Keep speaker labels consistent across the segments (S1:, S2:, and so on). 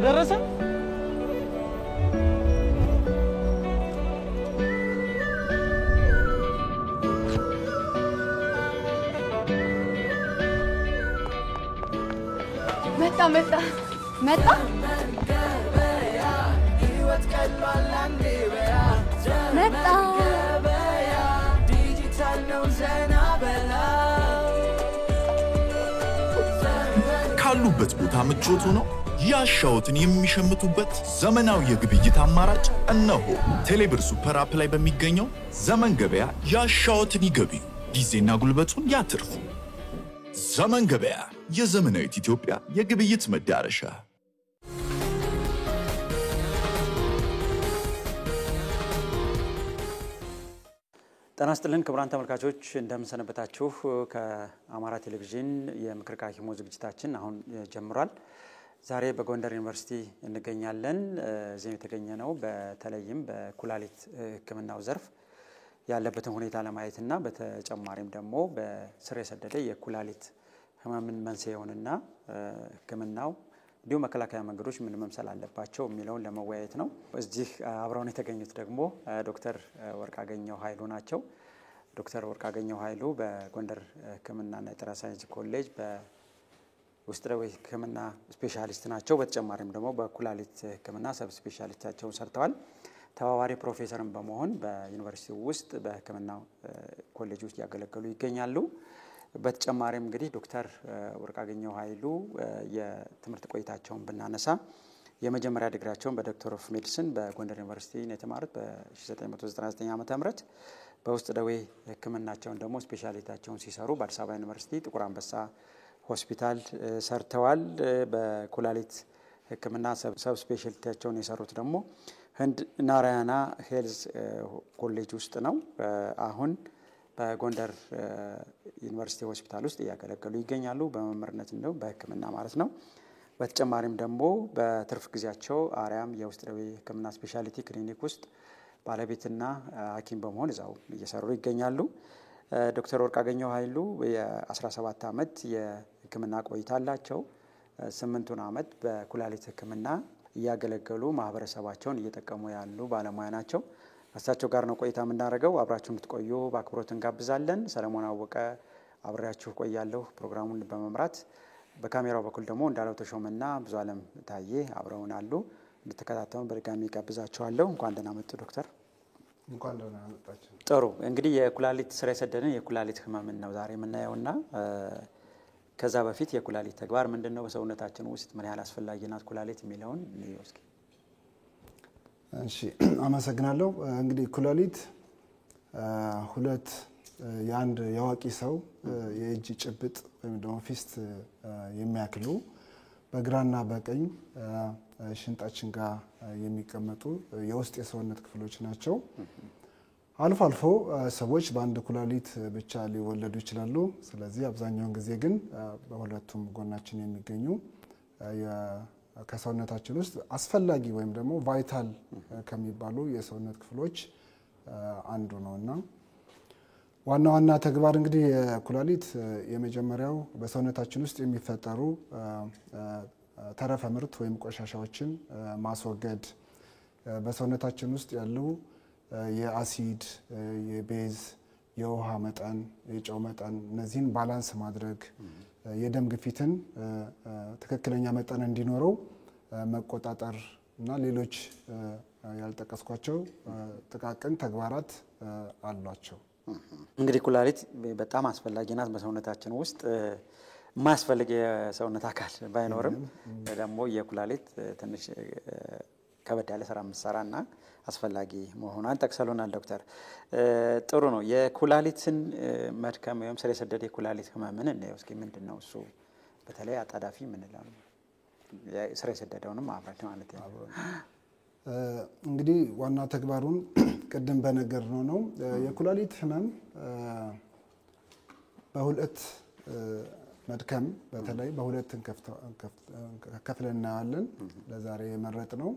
S1: ደረሰ
S2: መጣ ህይወት ቀልባል አንዴበያ መጣ ዲጂታል ነው ዘና በላ
S3: ካሉበት ቦታ ምቾቱ ነው ያሻውትን የሚሸምቱበት ዘመናዊ የግብይት አማራጭ እነሆ ቴሌብር ሱፐር አፕ ላይ በሚገኘው ዘመን ገበያ ያሻውትን ይገቡ ጊዜና ጉልበቱን ያትርፉ ዘመን ገበያ የዘመናዊት ኢትዮጵያ የግብይት መዳረሻ
S4: ጤና ይስጥልን ክቡራን ተመልካቾች እንደምሰነበታችሁ ከአማራ ቴሌቪዥን የምክር ቃኪሞ ዝግጅታችን አሁን ጀምሯል ዛሬ በጎንደር ዩኒቨርሲቲ እንገኛለን እዚህ የተገኘነው በተለይም በኩላሊት ህክምናው ዘርፍ ያለበትን ሁኔታ ለማየትና በተጨማሪም ደግሞ በስር የሰደደ የኩላሊት ህመምን መንስኤውንና ህክምናው እንዲሁ መከላከያ መንገዶች ምን መምሰል አለባቸው የሚለውን ለመወያየት ነው እዚህ አብረውን የተገኙት ደግሞ ዶክተር ወርቅአገኘሁ ኃይሉ ናቸው ዶክተር ወርቅአገኘሁ ኃይሉ በጎንደር ህክምናና የጤና ሳይንስ ኮሌጅ በውስጥ ደዌ ህክምና ስፔሻሊስት ናቸው በተጨማሪም ደግሞ በኩላሊት ህክምና ሰብ ስፔሻሊስታቸውን ሰርተዋል ተባባሪ ፕሮፌሰርም በመሆን በዩኒቨርሲቲው ውስጥ በህክምና ኮሌጅ ውስጥ ያገለገሉ ይገኛሉ በተጨማሪም እንግዲህ ዶክተር ወርቅአገኘሁ ኃይሉ የትምህርት ቆይታቸውን ብናነሳ የመጀመሪያ ዲግሪያቸውን በዶክተር ኦፍ ሜዲሲን በጎንደር ዩኒቨርሲቲ ነው የተማሩት በ1999 ዓ.ም በውስጥ ደዌ ህክምናቸውን ደግሞ ስፔሻሊስታቸውን ሲሰሩ በአዲስ አበባ ዩኒቨርሲቲ ጥቁር አንበሳ ሆስፒታል ሰርተዋል በኩላሊት ህክምና ሰብ ስፔሻሊስታቸውን የሰሩት ደግሞ ህንድ ናራያና ሄልዝ ኮሌጅ ውስጥ ነው አሁን በጎንደር ዩኒቨርሲቲ ሆስፒታል ውስጥ ያገለገሉ ይገኛሉ በመምህርነት ነው በህክምና ማለት ነው በተጨማሪም ደግሞ በትርፍ ጊዜያቸው አርያም የውስጥ ደዌ ህክምና ስፔሻሊቲ ክሊኒክ ውስጥ ባለቤትና ሐኪም በመሆን እዛው እየሰሩ ይገኛሉ ዶክተር ወርቅአገኘሁ ኃይሉ የ17 አመት የህክምና ቆይታ አላቸው 8 አመት በኩላሊት ህክምና ያገለገሉ ማህበረሰባቸውን እየተጠቀሙ ያሉ ባለሙያ ናቸው አሳቸው ጋር ነው ቆይታ የምናደርገው አብራችሁ እንድትቆዩ በአክብሮት እንጋብዛለን ሰለሞን አወቀ አብራችሁ ቆያለሁ ፕሮግራሙን በመምራት በካሜራው በኩል ደግሞ እንዳለው ተሾመና ብዙ ዓለም ታዬ አብረውን አሉ እንድትከታተሉ በድጋሚ ጋብዛችኋለሁ እንኳን ደህና መጡ ዶክተር
S5: እንኳን ደህና መጣችሁ
S4: ጥሩ እንግዲህ የኩላሊት ስር የሰደደን የኩላሊት ህመም ነው ዛሬ የምናየውና ከዛ በፊት የኩላሊት ተግባር ምንድነው በሰውነታችን ውስጥ ምን ያህል አስፈላጊ ናት ኩላሊት የሚለውን እንይወስኪ
S5: እሺ አመሰግናለሁ እንግዲህ ኩላሊት ሁለት የአንድ ያዋቂ ሰው የእጅ ጭብጥ ወይም ደግሞ ፊስት የሚያክሉ በግራና በቀኝ ሽንጣችን ጋር የሚቀመጡ የውስጥ የሰውነት ክፍሎች ናቸው አልፎ አልፎ ሰዎች በአንድ ኩላሊት ብቻ ሊወለዱ ይችላሉ ስለዚህ አብዛኛውን ጊዜ ግን በሁለቱም ጎናችን የሚገኙ ከሰውነታችን ውስጥ አስፈላጊ ወይም ደግሞ ቫይታል ከሚባሉ የሰውነት ክፍሎች አንዱ ነውና ዋና ተግባር እንግዲህ የኩላሊት የመጀመሪያው በሰውነታችን ውስጥ የሚፈጠሩ ተረፈ ምርት ወይም ቆሻሻዎችን ማስወገድ በሰውነታችን ውስጥ ያሉ የአሲድ የቤዝ የውሃ መጠን የጨው መጠን እነዚህን ባላንስ ማድረግ የደም ግፊትን ትክክለኛ መጠን እንዲኖረው መቆጣጠር እና ሌሎች ያልጠቀስኳቸው ጥቃቅን ተግባራት አሏቸው።
S4: እንግዲህ ኩላሊት በጣም አስፈላጊ ናት በሰውነታችን ውስጥ የማያስፈልግ የሰውነት አካል ባይኖርም ደግሞ የኩላሊት ትንሽ ከበድ ያለ ስራ የምትሰራና አስፈላጊ መሆኗን ጠቅሰሉናል ዶክተር። ጥሩ ነው። የኩላሊትን መድከም ወይም ስር የሰደደ የኩላሊት ህመምን እናየው እስኪ። ምንድን ነው እሱ? በተለይ አጣዳፊ የምንለው ስር የሰደደውንም አብረን ማለት ነው።
S5: እንግዲህ ዋና ተግባሩን ቅድም በነገርነው ነው። የኩላሊት ህመም በሁለት መድከም በተለይ በሁለት ከፍለን እናያለን። ለዛሬ የመረጥነው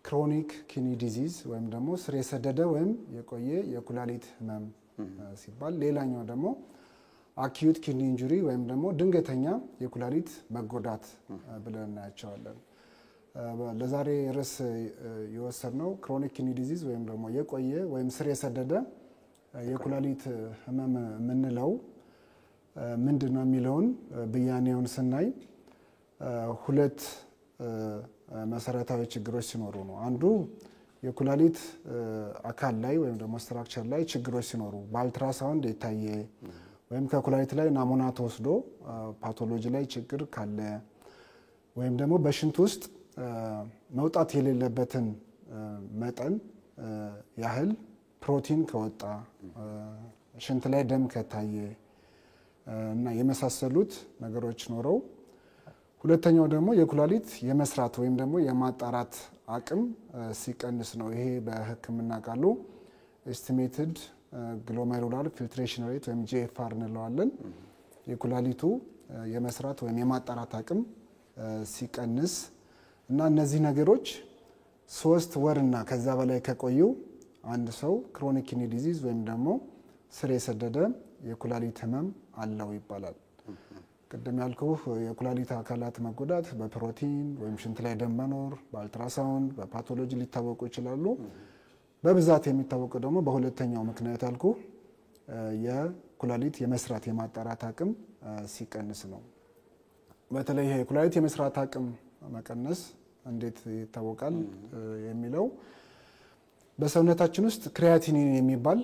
S5: ክሮኒክ ኪኒ ዲዚዝ ወይም ደግሞ ስር የሰደደ ወይም የቆየ የኩላሊት ህመም ሲባል፣ ሌላኛው ደግሞ አኪዩት ኪኒ ኢንጁሪ ወይም ደግሞ ድንገተኛ የኩላሊት መጎዳት ብለን እናያቸዋለን። ለዛሬ ርዕስ የወሰድነው ክሮኒክ ኪኒ ዲዚዝ ወይም ደግሞ የቆየ ወይም ስር የሰደደ የኩላሊት ህመም የምንለው ምንድን ነው የሚለውን ብያኔውን ስናይ ሁለት መሰረታዊ ችግሮች ሲኖሩ ነው። አንዱ የኩላሊት አካል ላይ ወይም ደግሞ ስትራክቸር ላይ ችግሮች ሲኖሩ በአልትራሳውንድ የታየ ወይም ከኩላሊት ላይ ናሙና ተወስዶ ፓቶሎጂ ላይ ችግር ካለ ወይም ደግሞ በሽንት ውስጥ መውጣት የሌለበትን መጠን ያህል ፕሮቲን ከወጣ፣ ሽንት ላይ ደም ከታየ እና የመሳሰሉት ነገሮች ኖረው፣ ሁለተኛው ደግሞ የኩላሊት የመስራት ወይም ደግሞ የማጣራት አቅም ሲቀንስ ነው። ይሄ በሕክምና ቃሉ ኤስቲሜትድ ግሎሜሩላር ፊልትሬሽን ሬት ወይም ጂኤፍአር እንለዋለን። የኩላሊቱ የመስራት ወይም የማጣራት አቅም ሲቀንስ እና እነዚህ ነገሮች 3 ወርና ከዛ በላይ ከቆዩ አንድ ሰው ክሮኒክ ኪኒ ዲዚዝ ወይም ደግሞ ስር የሰደደ የኩላሊት ህመም አለው ይባላል። ቅድም ያልኩህ የኩላሊት አካላት መጎዳት በፕሮቲን ወይም ሽንት ላይ ደም መኖር፣ በአልትራሳውንድ በፓቶሎጂ ሊታወቁ ይችላሉ። በብዛት የሚታወቀው ደግሞ በሁለተኛው ምክንያት ያልኩህ የኩላሊት የመስራት የማጣራት አቅም ሲቀንስ ነው። በተለይ ይሄ የኩላሊት የመስራት አቅም መቀነስ እንዴት ይታወቃል የሚለው በሰውነታችን ውስጥ ክሪያቲኒን የሚባል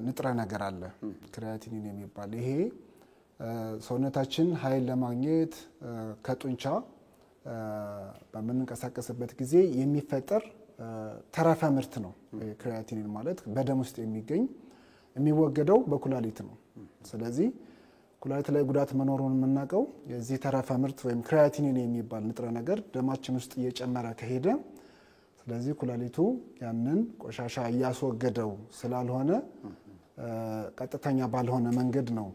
S5: ንጥረ ነገር አለ። ክሪያቲኒን የሚባል ይሄ ሰውነታችን ኃይል ለማግኘት ከጡንቻ በምንንቀሳቀስበት ጊዜ የሚፈጠር ተረፈ ምርት ነው። ክሪያቲኒን ማለት በደም ውስጥ የሚገኝ የሚወገደው በኩላሊት ነው። ስለዚህ ኩላሊት ላይ ጉዳት መኖሩን የምናውቀው የዚህ ተረፈ ምርት ወይም ክሪያቲኒን የሚባል ንጥረ ነገር ደማችን ውስጥ እየጨመረ ከሄደ፣ ስለዚህ ኩላሊቱ ያንን ቆሻሻ እያስወገደው ስላልሆነ ቀጥተኛ ባልሆነ መንገድ ነው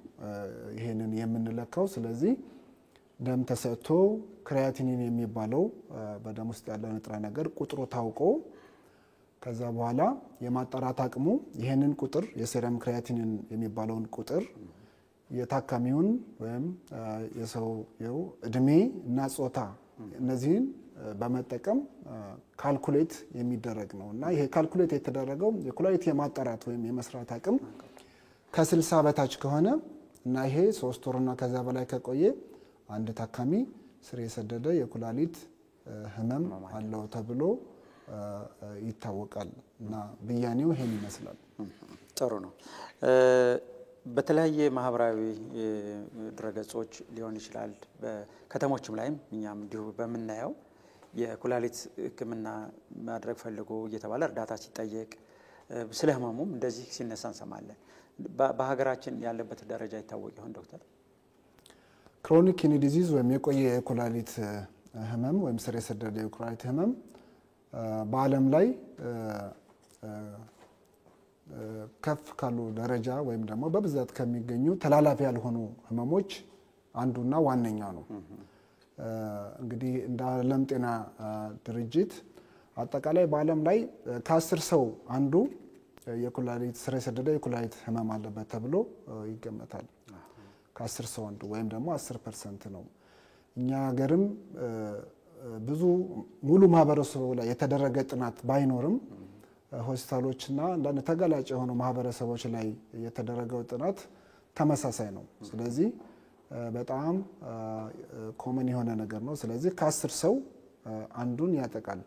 S5: ይሄንን የምንለካው። ስለዚህ ደም ተሰጥቶ ክሪያቲኒን የሚባለው በደም ውስጥ ያለው ንጥረ ነገር ቁጥሩ ታውቆ ከዛ በኋላ የማጣራት አቅሙ ይሄንን ቁጥር የሴረም ክሪያቲኒን የሚባለውን ቁጥር የታካሚውን ወይም የሰውየው እድሜ እና ጾታ እነዚህን በመጠቀም ካልኩሌት የሚደረግ ነው እና ይሄ ካልኩሌት የተደረገው የኩላሊት የማጣራት ወይም የመስራት አቅም ከ60 በታች ከሆነ እና ይሄ 3 ወርና ከዛ በላይ ከቆየ አንድ ታካሚ ስር የሰደደ የኩላሊት ህመም አለው ተብሎ ይታወቃል እና ብያኔው ይሄን ይመስላል።
S4: ጥሩ ነው። በተለያየ ማህበራዊ ድረገጾች ሊሆን ይችላል፣ በከተሞችም ላይም እኛም እንዲሁ በምናየው የኩላሊት ሕክምና ማድረግ ፈልጎ እየተባለ እርዳታ ሲጠየቅ ስለ ህመሙም እንደዚህ ሲነሳ እንሰማለን። በሀገራችን ያለበት ደረጃ ይታወቅ ይሆን ዶክተር?
S5: ክሮኒክ ኪኒ ዲዚዝ ወይም የቆየ የኩላሊት ህመም ወይም ስር የሰደደ የኩላሊት ህመም በዓለም ላይ ከፍ ካሉ ደረጃ ወይም ደግሞ በብዛት ከሚገኙ ተላላፊ ያልሆኑ ህመሞች አንዱና ዋነኛው ነው። እንግዲህ እንደ ዓለም ጤና ድርጅት አጠቃላይ በዓለም ላይ ከ10 ሰው አንዱ የኩላሊት ስር የሰደደ የኩላሊት ህመም አለበት ተብሎ ይገመታል። ከ10 ሰው አንዱ ወይም ደግሞ 10% ነው። እኛ ሀገርም ብዙ ሙሉ ማህበረሰቡ ላይ የተደረገ ጥናት ባይኖርም ሆስፒታሎችና አንዳንድ ተጋላጭ የሆኑ ማህበረሰቦች ላይ የተደረገው ጥናት ተመሳሳይ ነው። ስለዚህ በጣም ኮመን የሆነ ነገር ነው። ስለዚህ ከ10 ሰው አንዱን ያጠቃል።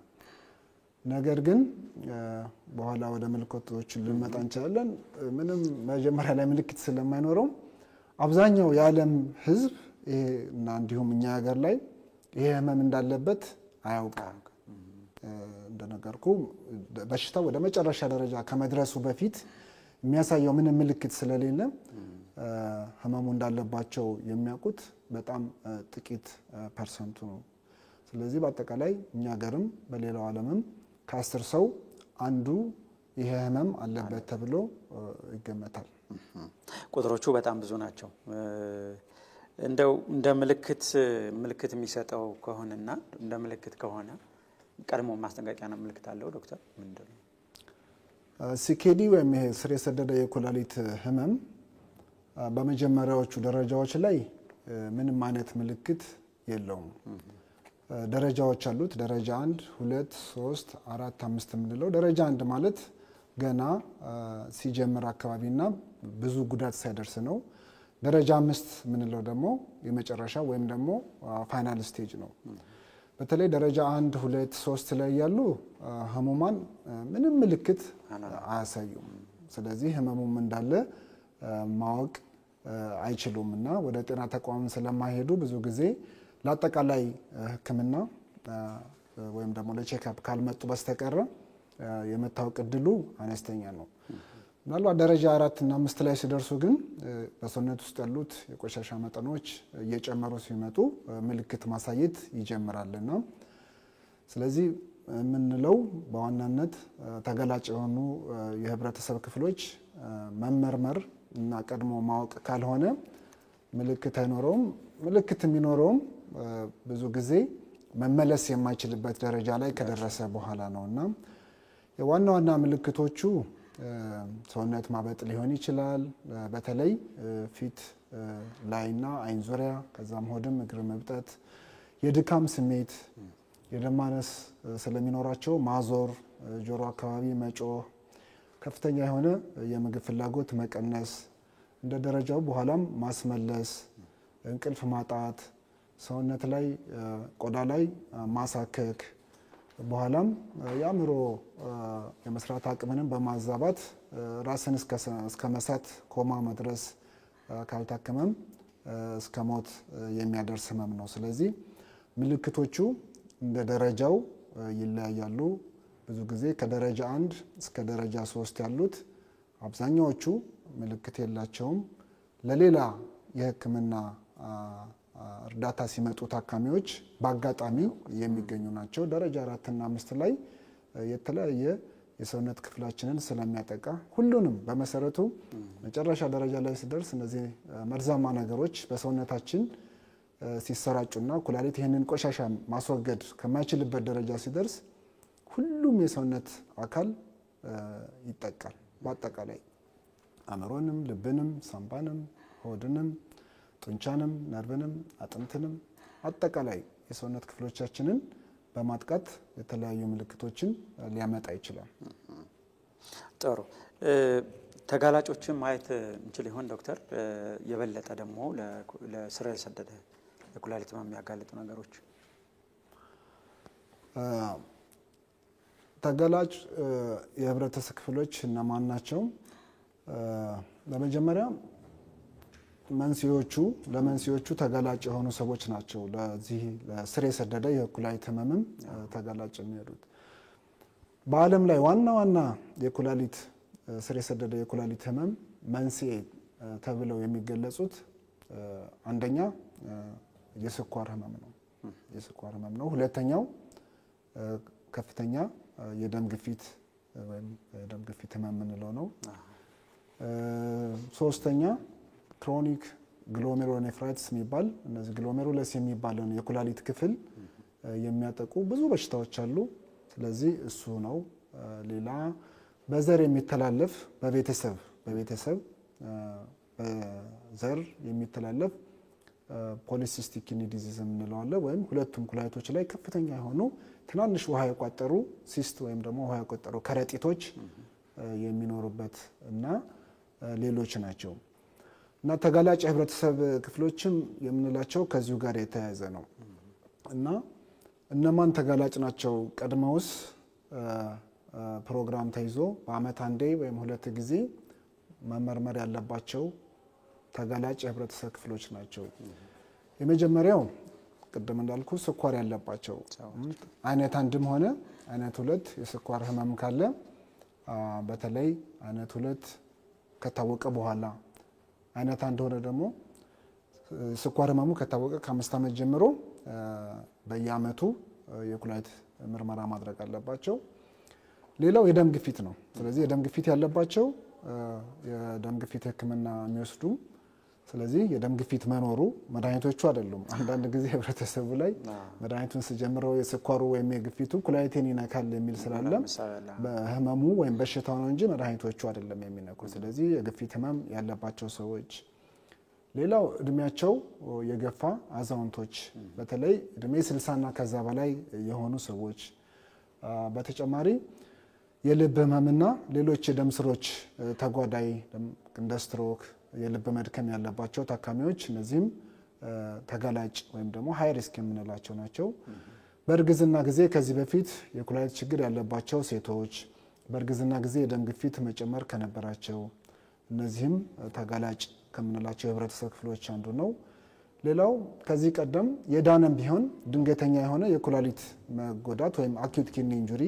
S5: ነገር ግን በኋላ ወደ ምልክቶች ልንመጣ እንችላለን። ምንም መጀመሪያ ላይ ምልክት ስለማይኖረው አብዛኛው የዓለም ሕዝብ እና እንዲሁም እኛ ሀገር ላይ ይሄ ህመም እንዳለበት አያውቅም። እንደነገርኩ በሽታው ወደ መጨረሻ ደረጃ ከመድረሱ በፊት የሚያሳየው ምንም ምልክት ስለሌለ ህመሙ እንዳለባቸው የሚያውቁት በጣም ጥቂት ፐርሰንቱ ነው። ስለዚህ በአጠቃላይ እኛ ሀገርም በሌላው ዓለምም ከ10 ሰው አንዱ ይሄ ህመም አለበት ተብሎ ይገመታል።
S4: ቁጥሮቹ በጣም ብዙ ናቸው። እንደው እንደ ምልክት የሚሰጠው ከሆነና እንደ ምልክት ከሆነ ቀድሞ ማስጠንቀቂያ ነው ምልክት አለው ዶክተር ምንድነው?
S5: ሲኬዲ ወይም ይሄ ስር የሰደደ የኩላሊት ህመም በመጀመሪያዎቹ ደረጃዎች ላይ ምንም አይነት ምልክት የለውም። ደረጃዎች አሉት። ደረጃ 1 2 3 4 5 የምንለው ደረጃ 1 ማለት ገና ሲጀምር አካባቢና ብዙ ጉዳት ሳይደርስ ነው። ደረጃ 5 የምንለው ደግሞ የመጨረሻ ወይም ደግሞ ፋይናል ስቴጅ ነው። በተለይ ደረጃ 1 2 3 ላይ ያሉ ህሙማን ምንም ምልክት አያሳዩም። ስለዚህ ህመሙም እንዳለ ማወቅ አይችሉም እና ወደ ጤና ተቋም ስለማይሄዱ ብዙ ጊዜ ለአጠቃላይ ሕክምና ወይም ደግሞ ለቼክአፕ ካልመጡ በስተቀር የመታወቅ እድሉ አነስተኛ ነው። ምናልባት ደረጃ 4 እና 5 ላይ ሲደርሱ ግን በሰውነት ውስጥ ያሉት የቆሻሻ መጠኖች እየጨመሩ ሲመጡ ምልክት ማሳየት ይጀምራልና ስለዚህ የምንለው በዋናነት ተገላጭ የሆኑ የህብረተሰብ ክፍሎች መመርመር እና ቀድሞ ማወቅ ካልሆነ ምልክት አይኖረውም። ምልክት የሚኖረውም ብዙ ጊዜ መመለስ የማይችልበት ደረጃ ላይ ከደረሰ በኋላ ነውና የዋና ዋና ምልክቶቹ ሰውነት ማበጥ ሊሆን ይችላል። በተለይ ፊት ላይና አይን ዙሪያ፣ ከዛም ሆድም እግር መብጠት፣ የድካም ስሜት፣ የደም ማነስ ስለሚኖራቸው ማዞር፣ ጆሮ አካባቢ መጮህ፣ ከፍተኛ የሆነ የምግብ ፍላጎት መቀነስ፣ እንደ ደረጃው በኋላም ማስመለስ፣ እንቅልፍ ማጣት፣ ሰውነት ላይ ቆዳ ላይ ማሳከክ፣ በኋላም የአእምሮ የመስራት አቅምንም በማዛባት ራስን እስከ መሳት ኮማ መድረስ ካልታከመም እስከ ሞት የሚያደርስ ህመም ነው። ስለዚህ ምልክቶቹ እንደ ደረጃው ይለያያሉ። ብዙ ጊዜ ከደረጃ 1 እስከ ደረጃ 3 ያሉት አብዛኛዎቹ ምልክት የላቸውም። ለሌላ የህክምና እርዳታ ሲመጡ ታካሚዎች በአጋጣሚ የሚገኙ ናቸው። ደረጃ 4 እና 5 ላይ የተለያየ የሰውነት ክፍላችንን ስለሚያጠቃ ሁሉንም በመሰረቱ መጨረሻ ደረጃ ላይ ሲደርስ እነዚህ መርዛማ ነገሮች በሰውነታችን ሲሰራጩና ኩላሊት ይህንን ቆሻሻ ማስወገድ ከማይችልበት ደረጃ ሲደርስ ሁሉም የሰውነት አካል ይጠቃል። በአጠቃላይ አእምሮንም፣ ልብንም፣ ሳምባንም፣ ሆድንም፣ ጡንቻንም፣ ነርቭንም፣ አጥንትንም አጠቃላይ የሰውነት ክፍሎቻችንን በማጥቃት የተለያዩ ምልክቶችን ሊያመጣ ይችላል።
S4: ጥሩ። ተጋላጮችን ማየት እንችል ይሆን ዶክተር? የበለጠ ደግሞ ለስር የሰደደ የኩላሊት ህመም የሚያጋልጡ ነገሮች
S5: ተጋላጭ የህብረተሰብ ክፍሎች እነማን ናቸው? በመጀመሪያ ለመንስኤዎቹ ተጋላጭ የሆኑ ሰዎች ናቸው። ለዚህ ለስር የሰደደ የኩላሊት ህመምም ተጋላጭ የሚሆኑት በዓለም ላይ ዋና ዋና የኩላሊት ስር የሰደደ የኩላሊት ህመም መንስኤ ተብለው የሚገለጹት አንደኛ የስኳር ህመም ነው። ሁለተኛው ከፍተኛ የደም ግፊት ወይም የደም ግፊት ህመም የምንለው ነው። ሶስተኛ ክሮኒክ ግሎሜሩሎኔፍራይቲስ የሚባል እነዚህ ግሎሜሩለስ የሚባለውን የኩላሊት ክፍል የሚያጠቁ ብዙ በሽታዎች አሉ። ስለዚህ እሱ ነው። ሌላ በዘር የሚተላለፍ በቤተሰብ በዘር የሚተላለፍ ፖሊሲስቲክ ኪድኒ ዲዚዝ የምንለው አለ። ወይም ሁለቱም ኩላሊቶች ላይ ከፍተኛ የሆኑ ትናንሽ ውሃ የቋጠሩ ሲስት ወይም ደግሞ ውሃ የቋጠሩ ከረጢቶች የሚኖሩበት እና ሌሎች ናቸው። እና ተጋላጭ የህብረተሰብ ክፍሎችም የምንላቸው ከዚሁ ጋር የተያያዘ ነው እና እነማን ተጋላጭ ናቸው? ቀድመውስ ፕሮግራም ተይዞ በአመት አንዴ ወይም ሁለት ጊዜ መመርመር ያለባቸው ተጋላጭ የህብረተሰብ ክፍሎች ናቸው። የመጀመሪያው ቅድም እንዳልኩ ስኳር ያለባቸው አይነት አንድም ሆነ አይነት ሁለት የስኳር ህመም ካለ በተለይ አይነት ሁለት ከታወቀ በኋላ አይነት አንድ ሆነ ደግሞ ስኳር ህመሙ ከታወቀ ከ5 አመት ጀምሮ በየአመቱ የኩላሊት ምርመራ ማድረግ አለባቸው። ሌላው የደም ግፊት ነው። ስለዚህ የደም ግፊት ያለባቸው የደም ግፊት ህክምና የሚወስዱ ስለዚህ የደም ግፊት መኖሩ መድኃኒቶቹ አይደሉም። አንዳንድ ጊዜ ህብረተሰቡ ላይ መድኃኒቱን ሲጀምረው የስኳሩ ወይም የግፊቱ ኩላሊቴን ይነካል የሚል ስላለ በህመሙ ወይም በሽታው ነው እንጂ መድኃኒቶቹ አይደለም የሚነኩ። ስለዚህ የግፊት ህመም ያለባቸው ሰዎች ሌላው እድሜያቸው የገፋ አዛውንቶች በተለይ እድሜ 60 እና ከዛ በላይ የሆኑ ሰዎች በተጨማሪ የልብ ህመምና ሌሎች የደም ስሮች ተጓዳይ እንደ ስትሮክ የልብ መድከም ያለባቸው ታካሚዎች እነዚህም ተጋላጭ ወይም ደግሞ ሃይ ሪስክ የምንላቸው ናቸው። በእርግዝና ጊዜ ከዚህ በፊት የኩላሊት ችግር ያለባቸው ሴቶች በእርግዝና ጊዜ የደም ግፊት መጨመር ከነበራቸው እነዚህም ተጋላጭ ከምንላቸው የህብረተሰብ ክፍሎች አንዱ ነው። ሌላው ከዚህ ቀደም የዳነም ቢሆን ድንገተኛ የሆነ የኩላሊት መጎዳት ወይም አኪዩት ኪድኒ ኢንጁሪ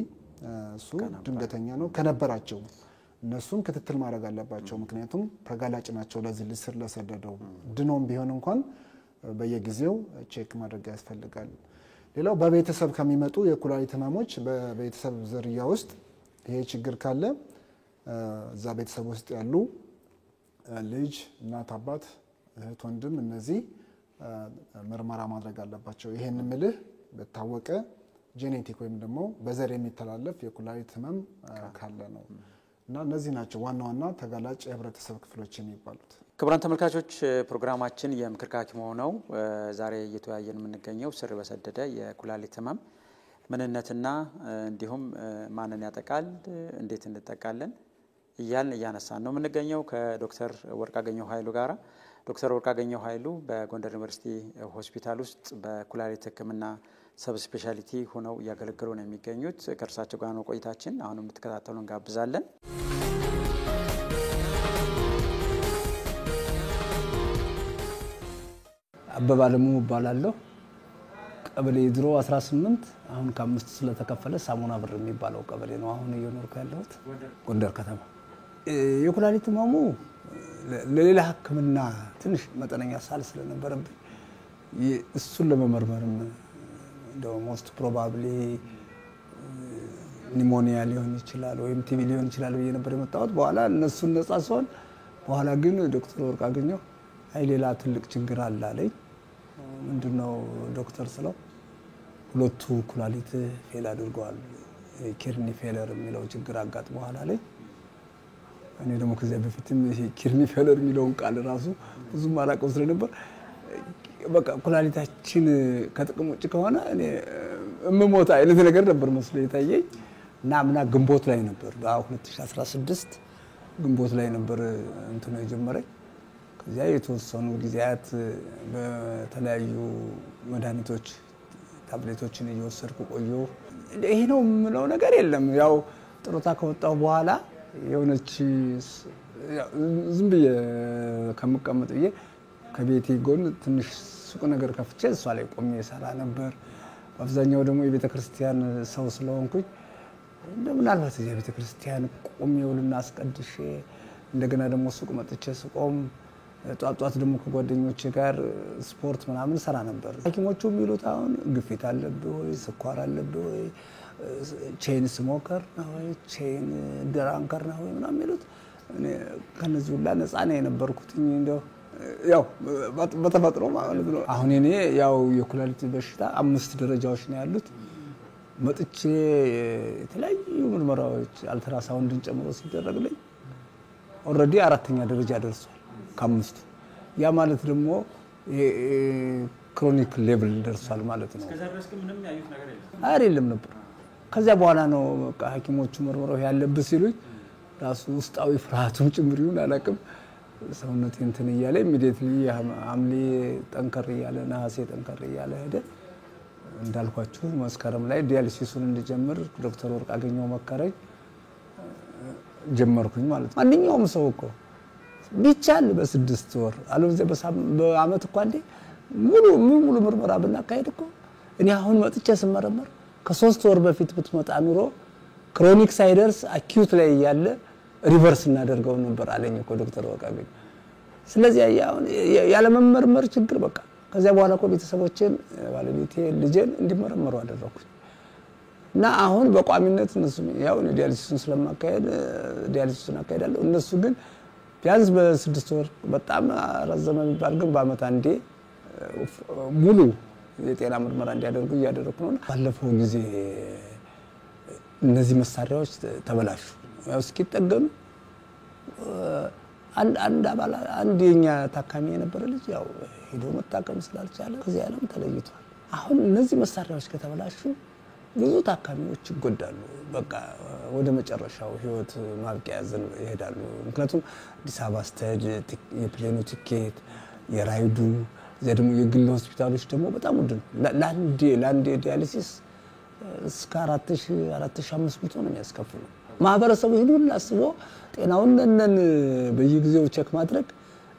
S5: እሱ ድንገተኛ ነው ከነበራቸው እነሱም ክትትል ማድረግ አለባቸው። ምክንያቱም ተጋላጭ ናቸው ለዚህ ልስር ለሰደደው ድኖም ቢሆን እንኳን በየጊዜው ቼክ ማድረግ ያስፈልጋል። ሌላው በቤተሰብ ከሚመጡ የኩላሊት ህመሞች በቤተሰብ ዝርያ ውስጥ ይሄ ችግር ካለ እዛ ቤተሰብ ውስጥ ያሉ ልጅ እናት አባት እህት ወንድም እነዚህ ምርመራ ማድረግ አለባቸው። ይሄን ምልህ በታወቀ ጄኔቲክ ወይም ደግሞ በዘር የሚተላለፍ የኩላሊት ህመም ካለ ነው። እና እነዚህ ናቸው ዋና ዋና ተጋላጭ የህብረተሰብ ክፍሎች የሚባሉት።
S4: ክቡራን ተመልካቾች ፕሮግራማችን የምክር ሐኪም ሆነው ዛሬ እየተወያየን የምንገኘው ስር በሰደደ የኩላሊት ህመም ምንነትና እንዲሁም ማንን ያጠቃል እንዴት እንጠቃለን እያልን እያነሳን ነው የምንገኘው ከዶክተር ወርቅአገኘሁ ኃይሉ ጋራ። ዶክተር ወርቅአገኘሁ ኃይሉ በጎንደር ዩኒቨርሲቲ ሆስፒታል ውስጥ በኩላሊት ህክምና ሰብ ስፔሻሊቲ ሆነው እያገለገሉ ነው የሚገኙት። ከእርሳቸው ጋር ነው ቆይታችን። አሁንም እንድትከታተሉ እንጋብዛለን።
S6: አበባ አለሙ እባላለሁ። ቀበሌ ድሮ 18 አሁን ከ5 ስለተከፈለ ሳሙና ብር የሚባለው ቀበሌ ነው አሁን እየኖርኩ ያለሁት ጎንደር ከተማ። የኩላሊት ህመሙ ለሌላ ህክምና ትንሽ መጠነኛ ሳል ስለነበረብኝ እሱን ለመመርመርም እንደው ሞስት ፕሮባብሊ ኒሞኒያ ሊሆን ይችላል ወይም ቲቪ ሊሆን ይችላል ብዬ ነበር የመጣሁት። በኋላ እነሱን ነፃ ሲሆን በኋላ ግን ዶክተር ወርቅአገኘሁ አይ ሌላ ትልቅ ችግር አለ አለኝ። ምንድነው ዶክተር ስለው ሁለቱ ኩላሊት ፌል አድርገዋል ኪድኒ ፌለር የሚለው ችግር አጋጥሟል አለኝ። እኔ ደግሞ ከዚያ በፊትም ኪድኒ ፌለር የሚለውን ቃል ራሱ ብዙም አላውቀው ስለነበር በቃ ኩላሊታችን ከጥቅም ውጭ ከሆነ እኔ እምሞት አይነት ነገር ነበር መስሎ የታየኝ እና ምና ግንቦት ላይ ነበር በ2016 ግንቦት ላይ ነበር እንትኑ የጀመረኝ። ከዚያ የተወሰኑ ጊዜያት በተለያዩ መድኃኒቶች ታብሌቶችን እየወሰድኩ ቆየሁ። ይሄ ነው የምለው ነገር የለም። ያው ጥሮታ ከወጣሁ በኋላ የሆነች ዝም ብዬ ከመቀመጥ ብዬ ከቤቴ ጎን ትንሽ ሱቅ ነገር ከፍቼ እሷ ላይ ቆሜ ሰራ ነበር። አብዛኛው ደግሞ የቤተክርስቲያን ሰው ስለሆንኩኝ እንደምናልባት እዚህ ቤተክርስቲያን ቆሜ ውልና አስቀድሼ እንደገና ደግሞ ሱቅ መጥቼ ስቆም ጧጧት ደግሞ ከጓደኞቼ ጋር ስፖርት ምናምን ሰራ ነበር። ሐኪሞቹ የሚሉት አሁን ግፊት አለብህ ወይ ስኳር አለብህ ወይ ቼን ስሞከር ነው ወይ ቼን ድራንከር ነው ወይ ምናምን የሚሉት እኔ ከነዚህ ሁላ ነፃ ነኝ የነበርኩት እንደው ያው በተፈጥሮ ማለት ነው። አሁን እኔ ያው የኩላሊት በሽታ 5 ደረጃዎች ነው ያሉት። መጥቼ የተለያዩ ምርመራዎች አልትራሳውንድን ጨምሮ ሲደረግልኝ ኦሬዲ 4ኛ ደረጃ ደርሷል ከ5። ያ ማለት ደግሞ ክሮኒክ ሌቭል ደርሷል ማለት ነው።
S4: ከዛ ድረስ ግን ምንም ያዩት ነገር የለም
S6: አይደለም ነበር። ከዛ በኋላ ነው በቃ ሐኪሞቹ ምርመራው ያለበት ሲሉኝ ራሱ ውስጣዊ ፍርሃቱም ጭምር ይሁን አላውቅም ሰውነቴ እንትን እያለ ኢሚዲየትሊ ሐምሌ ጠንከር እያለ ነሐሴ ጠንከር እያለ ሄደ። እንዳልኳችሁ መስከረም ላይ ዲያሊሲሱን እንድጀምር ዶክተር ወርቅአገኘሁ መከረኝ። ጀመርኩኝ ማለት ነው። ማንኛውም ሰው እኮ ቢቻል በ6 ወር አለበለዚያ በአመት እኮ አንዴ ሙሉ ምርመራ ብናካሄድ እኮ እኔ አሁን መጥቼ ስመረመር ከ3 ወር በፊት ብትመጣ ኑሮ ክሮኒክ ሳይደርስ አኪዩት ላይ ያለ ሪቨርስ እናደርገው ነበር አለኝ እኮ ዶክተር ወርቅአገኘሁ። ስለዚህ አሁን ያለ መመርመር ችግር በቃ ከዚያ በኋላ እኮ ቤተሰቦችን ባለቤቴ ልጄን እንዲመረመሩ አደረኩኝ። እና አሁን በቋሚነት እነሱ ያው ዲያሊሲሱን ስለማካሄድ ዲያሊሲሱን አካሄዳለሁ። እነሱ ግን ቢያንስ በ6 ወር በጣም ረዘመ ቢባል ግን በአመት አንዴ ሙሉ የጤና ምርመራ እንዲያደርጉ እያደረኩ ነው። ባለፈው ጊዜ እነዚህ መሳሪያዎች ተበላሹ። ያው እስኪጠገኑ አንድ የኛ ታካሚ የነበረ ልጅ ያው ሄዶ መታከም ስላልቻለ ከዚህ ዓለም ተለይቷል። አሁን እነዚህ መሳሪያዎች ከተበላሹ ብዙ ታካሚዎች ይጎዳሉ። በቃ ወደ መጨረሻው ህይወት ማብቂያ ይሄዳሉ። ምክንያቱም አዲስ አበባ ስተድ የፕሌኑ ቲኬት የራይዱ ዘደሙ የግል ሆስፒታሎች ደግሞ በጣም ውድ ነው። ለአንድ ዲያሊሲስ እስከ 4500 ነው የሚያስከፍሉ። ማህበረሰቡ ይሄን አስቦ ጤናውን በየጊዜው ቼክ ማድረግ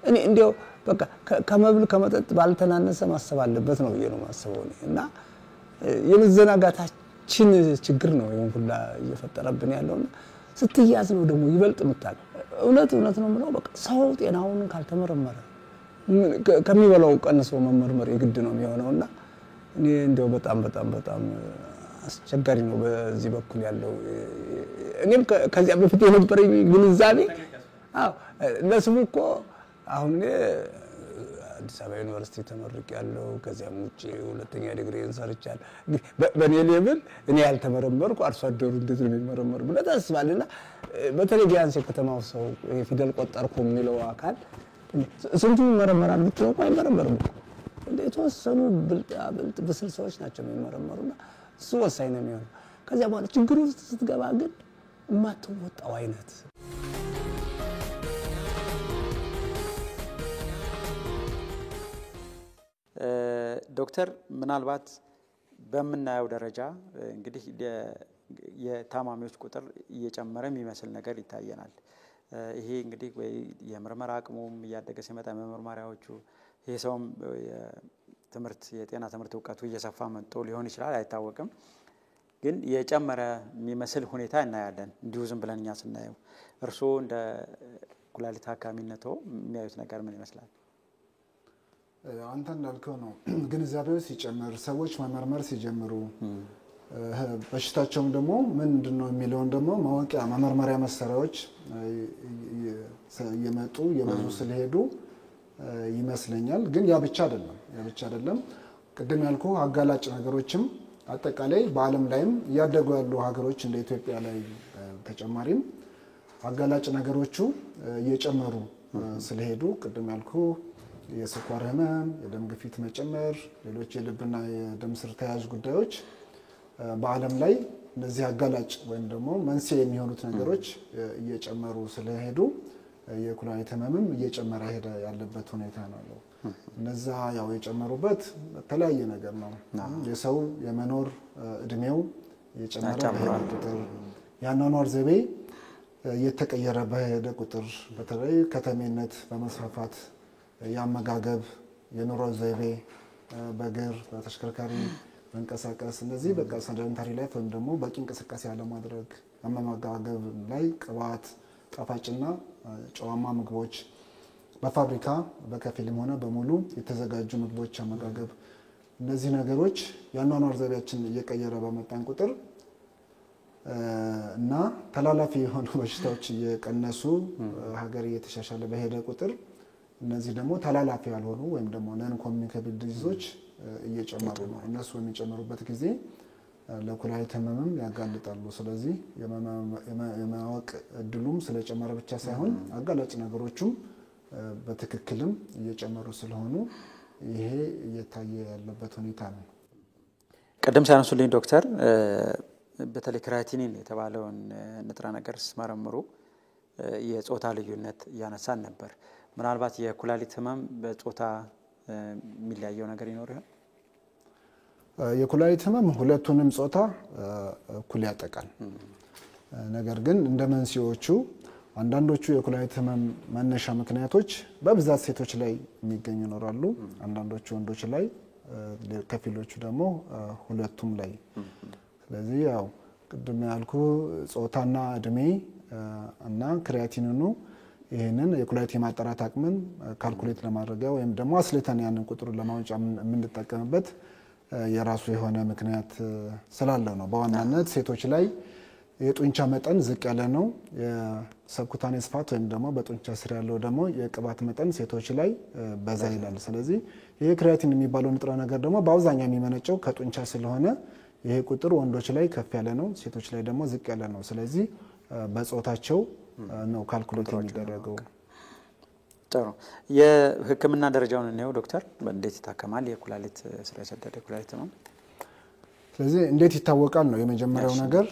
S6: እኔ እንዲያው በቃ ከመብል ከመጠጥ ባልተናነሰ ማሰብ አለበት ነው ነው ማሰበው እና የመዘናጋታችን ችግር ነው ይሁን ሁላ እየፈጠረብን ያለውና ስትያዝ ነው ደግሞ ይበልጥ መጣል እውነት ነው ማለት በቃ ሰው ጤናውን ካልተመረመረ ከሚበላው ቀንሶ መመርመር የግድ ነው የሚሆነውና እኔ እንደው በጣም አስቸጋሪ ነው በዚህ በኩል ያለው። እኔም ከዚያ በፊት የነበረኝ ግንዛቤ ለስሙ እኮ አሁን አዲስ አበባ ዩኒቨርሲቲ ተመርቄያለሁ። ከዚያም ውጪ ሁለተኛ ዲግሪን ሰርቻለሁ። በኔ ሌቭል እኔ ያልተመረመርኩ አርሶ አደሩ እንዴት ነው የሚመረመር ብለህ ታስባለና በተለይ ቢያንስ የከተማው ሰው ፊደል ቆጠርኩ የሚለው አካል ስንቱ መረመራን ብትለው እኮ አይመረመርም እኮ የተወሰኑ ብልጥ ብስል ሰዎች ናቸው የሚመረመሩና እሱ ወሳኝ ነው የሚሆነው። ከዚያ በኋላ ችግሩ ስትገባ ግን የማትወጣው አይነት
S4: ዶክተር ምናልባት በመናየው ደረጃ እንግዲህ የታማሚዎች ቁጥር እየጨመረ የሚመስል ነገር ይታየናል። ይሄ እንግዲህ ወይ የምርመራ አቅሙም እያደገ ሲመጣ መመርማሪያዎቹ የሰውም የጤና ትምህርት ዕውቀቱ እየሰፋ መጥቶ ሊሆን ይችላል አይታወቅም። ግን የጨመረ የሚመስል ሁኔታ እናያለን እንዲሁ ዝም ብለን እኛ ስናየው። እርሶ እንደ ኩላሊት ታካሚነቶ የሚያዩት ነገር ምን ይመስላል?
S5: አንተ እንዳልከው ነው ግንዛቤው ሲጨምር ሰዎች መመርመር ሲጀምሩ በሽታቸውም ደግሞ ምንድነው የሚለውን ደግሞ ማወቂያ መመርመሪያ መሳሪያዎች እየመጡ የበዙ ስለሄዱ ይመስለኛል። ግን ያ ብቻ አይደለም ቅድም ያልኩ አጋላጭ ነገሮችም አጠቃላይ በአለም ላይም ያደጉ ያሉ ሀገሮች እንደ ኢትዮጵያ ላይ ተጨማሪም አጋላጭ ነገሮቹ እየጨመሩ ስለሄዱ ቅድም ያልኩ የስኳር ህመም፣ የደም ግፊት መጨመር፣ ሌሎች የልብና የደም ስር ተያያዥ ጉዳዮች በአለም ላይ እነዚህ አጋላጭ ወይም ደግሞ መንስኤ የሚሆኑት ነገሮች እየጨመሩ ስለሄዱ የኩላሊት ህመምም እየጨመረ ሄደ ያለበት ሁኔታ ነው። እነዛ ያው የጨመሩበት ተለያየ ነገር ነው። የሰው የመኖር እድሜው የጨመረ ቁጥር ያኗኗር ዘይቤ እየተቀየረ በሄደ ቁጥር በተለይ ከተሜነት በመስፋፋት ያመጋገብ የኑሮ ዘይቤ በእግር በተሽከርካሪ መንቀሳቀስ እነዚህ በቃ ሰደንታሪ ላይፍ ወይም ደግሞ በቂ እንቅስቃሴ ያለማድረግ አመጋገብ ላይ ቅባት ጣፋጭና ጨዋማ ምግቦች በፋብሪካ በከፊልም ሆነ በሙሉ የተዘጋጁ ምግቦች አመጋገብ እነዚህ ነገሮች ያኗኗር ዘይቤያችን እየቀየረ በመጣን ቁጥር እና ተላላፊ የሆኑ በሽታዎች እየቀነሱ ሀገር እየተሻሻለ በሄደ ቁጥር እነዚህ ደግሞ ተላላፊ ያልሆኑ ወይም ደግሞ ነን ኮሚኒኬብል ዲዚዞች እየጨመሩ ነው። እነሱ የሚጨምሩበት ጊዜ ለኩላሊት ህመምም ያጋልጣሉ። ስለዚህ የማወቅ እድሉም ስለጨመረ ብቻ ሳይሆን አጋላጭ ነገሮችም በትክክልም እየጨመሩ ስለሆኑ ይሄ እየታየ ያለበት ሁኔታ ነው።
S4: ቀደም ሲያነሱልኝ ዶክተር በተለይ ክሪያቲኒን የተባለውን ንጥረ ነገር ስመረምሩ የጾታ ልዩነት ያነሳን ነበር። ምናልባት የኩላሊት ህመም በጾታ የሚለያየው ነገር ይኖር ይሆን?
S5: የኩላሊት ህመም ሁለቱንም ጾታ እኩል ያጠቃል። ነገር ግን እንደ መንስኤዎቹ አንዳንዶቹ የኩላሊት ህመም መነሻ ምክንያቶች በብዛት ሴቶች ላይ የሚገኙ ይኖራሉ። አንዳንዶቹ ወንዶች ላይ፣ ከፊሎቹ ደግሞ ሁለቱም ላይ። ስለዚህ ያው ቅድም ያልኩ ጾታና እድሜ እና ክሪያቲኒኑ ይህንን የኩላሊት የማጣራት አቅምን ካልኩሌት ለማድረጊያ ወይም ደግሞ አስልተን ያንን ቁጥሩን ለማውጫ የምንጠቀምበት የራሱ የሆነ ምክንያት ስላለው ነው። በዋናነት ሴቶች ላይ የጡንቻ መጠን ዝቅ ያለ ነው። የሰብኩታኔስ ፋት ወይም ደግሞ በጡንቻ ስር ያለው ደግሞ የቅባት መጠን ሴቶች ላይ በዛ ይላል። ስለዚህ ይሄ ክሪያቲን የሚባለው ንጥረ ነገር ደግሞ በአብዛኛው የሚመነጨው ከጡንቻ ስለሆነ ይሄ ቁጥር ወንዶች ላይ ከፍ ያለ ነው፣ ሴቶች ላይ ደግሞ ዝቅ ያለ ነው። ስለዚህ በጾታቸው ነው ካልኩሌት የሚደረገው።
S4: ጥሩ። የህክምና ደረጃውን ነው ዶክተር እንዴት ይታከማል የኩላሊት ስር የሰደደ ኩላሊት ህመም?
S5: ስለዚህ እንዴት ይታወቃል ነው የመጀመሪያው ነገር።